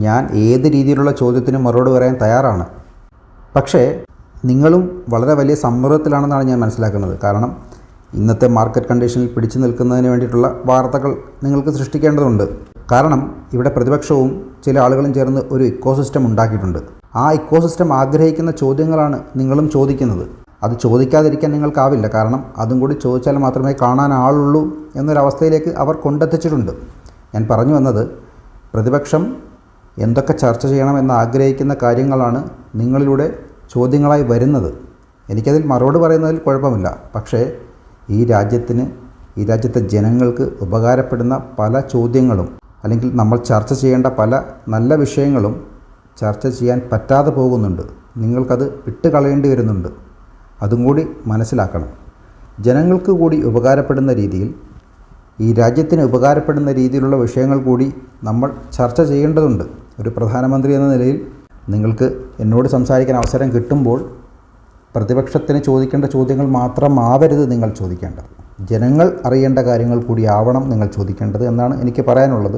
A: ഞാൻ ഏത് രീതിയിലുള്ള ചോദ്യത്തിനും മറുപടി പറയാൻ തയ്യാറാണ്. പക്ഷേ നിങ്ങളും വളരെ വലിയ സമ്മർദ്ദത്തിലാണെന്നാണ് ഞാൻ മനസ്സിലാക്കുന്നത്. കാരണം ഇന്നത്തെ മാർക്കറ്റ് കണ്ടീഷനിൽ പിടിച്ചു നിൽക്കുന്നതിന് വേണ്ടിയിട്ടുള്ള വാർത്തകൾ നിങ്ങൾക്ക് സൃഷ്ടിക്കേണ്ടതുണ്ട്. കാരണം ഇവിടെ പ്രതിപക്ഷവും ചില ആളുകളും ചേർന്ന് ഒരു ഇക്കോസിസ്റ്റം ഉണ്ടാക്കിയിട്ടുണ്ട്. ആ ഇക്കോസിസ്റ്റം ആഗ്രഹിക്കുന്ന ചോദ്യങ്ങളാണ് നിങ്ങളും ചോദിക്കുന്നത്. അത് ചോദിക്കാതിരിക്കാൻ നിങ്ങൾക്കാവില്ല. കാരണം അതും കൂടി ചോദിച്ചാൽ മാത്രമേ കാണാൻ ആളുള്ളൂ എന്നൊരവസ്ഥയിലേക്ക് അവർ കൊണ്ടെത്തിച്ചിട്ടുണ്ട്. ഞാൻ പറഞ്ഞു വന്നത്, പ്രതിപക്ഷം എന്തൊക്കെ ചർച്ച ചെയ്യണമെന്ന് ആഗ്രഹിക്കുന്ന കാര്യങ്ങളാണ് നിങ്ങളിലൂടെ ചോദ്യങ്ങളായി വരുന്നത്. എനിക്കതിൽ മറുപടി പറയുന്നതിൽ കുഴപ്പമില്ല. പക്ഷേ ഈ രാജ്യത്തെ ജനങ്ങൾക്ക് ഉപകാരപ്പെടുന്ന പല ചോദ്യങ്ങളും അല്ലെങ്കിൽ നമ്മൾ ചർച്ച ചെയ്യേണ്ട പല നല്ല വിഷയങ്ങളും ചർച്ച ചെയ്യാൻ പറ്റാതെ പോകുന്നുണ്ട്. നിങ്ങൾക്കത് വിട്ടുകളയേണ്ടി വരുന്നുണ്ട്. അതും കൂടി മനസ്സിലാക്കണം. ജനങ്ങൾക്ക് കൂടി ഉപകാരപ്പെടുന്ന രീതിയിൽ, ഈ രാജ്യത്തിന് ഉപകാരപ്പെടുന്ന രീതിയിലുള്ള വിഷയങ്ങൾ കൂടി നമ്മൾ ചർച്ച ചെയ്യേണ്ടതുണ്ട്. ഒരു പ്രധാനമന്ത്രി എന്ന നിലയിൽ നിങ്ങൾക്ക് എന്നോട് സംസാരിക്കാൻ അവസരം കിട്ടുമ്പോൾ പ്രതിപക്ഷത്തിന് ചോദിക്കേണ്ട ചോദ്യങ്ങൾ മാത്രമാവരുത് നിങ്ങൾ ചോദിക്കേണ്ടത്. ജനങ്ങൾ അറിയേണ്ട കാര്യങ്ങൾ കൂടി ആവണം നിങ്ങൾ ചോദിക്കേണ്ടത് എന്നാണ് എനിക്ക് പറയാനുള്ളത്.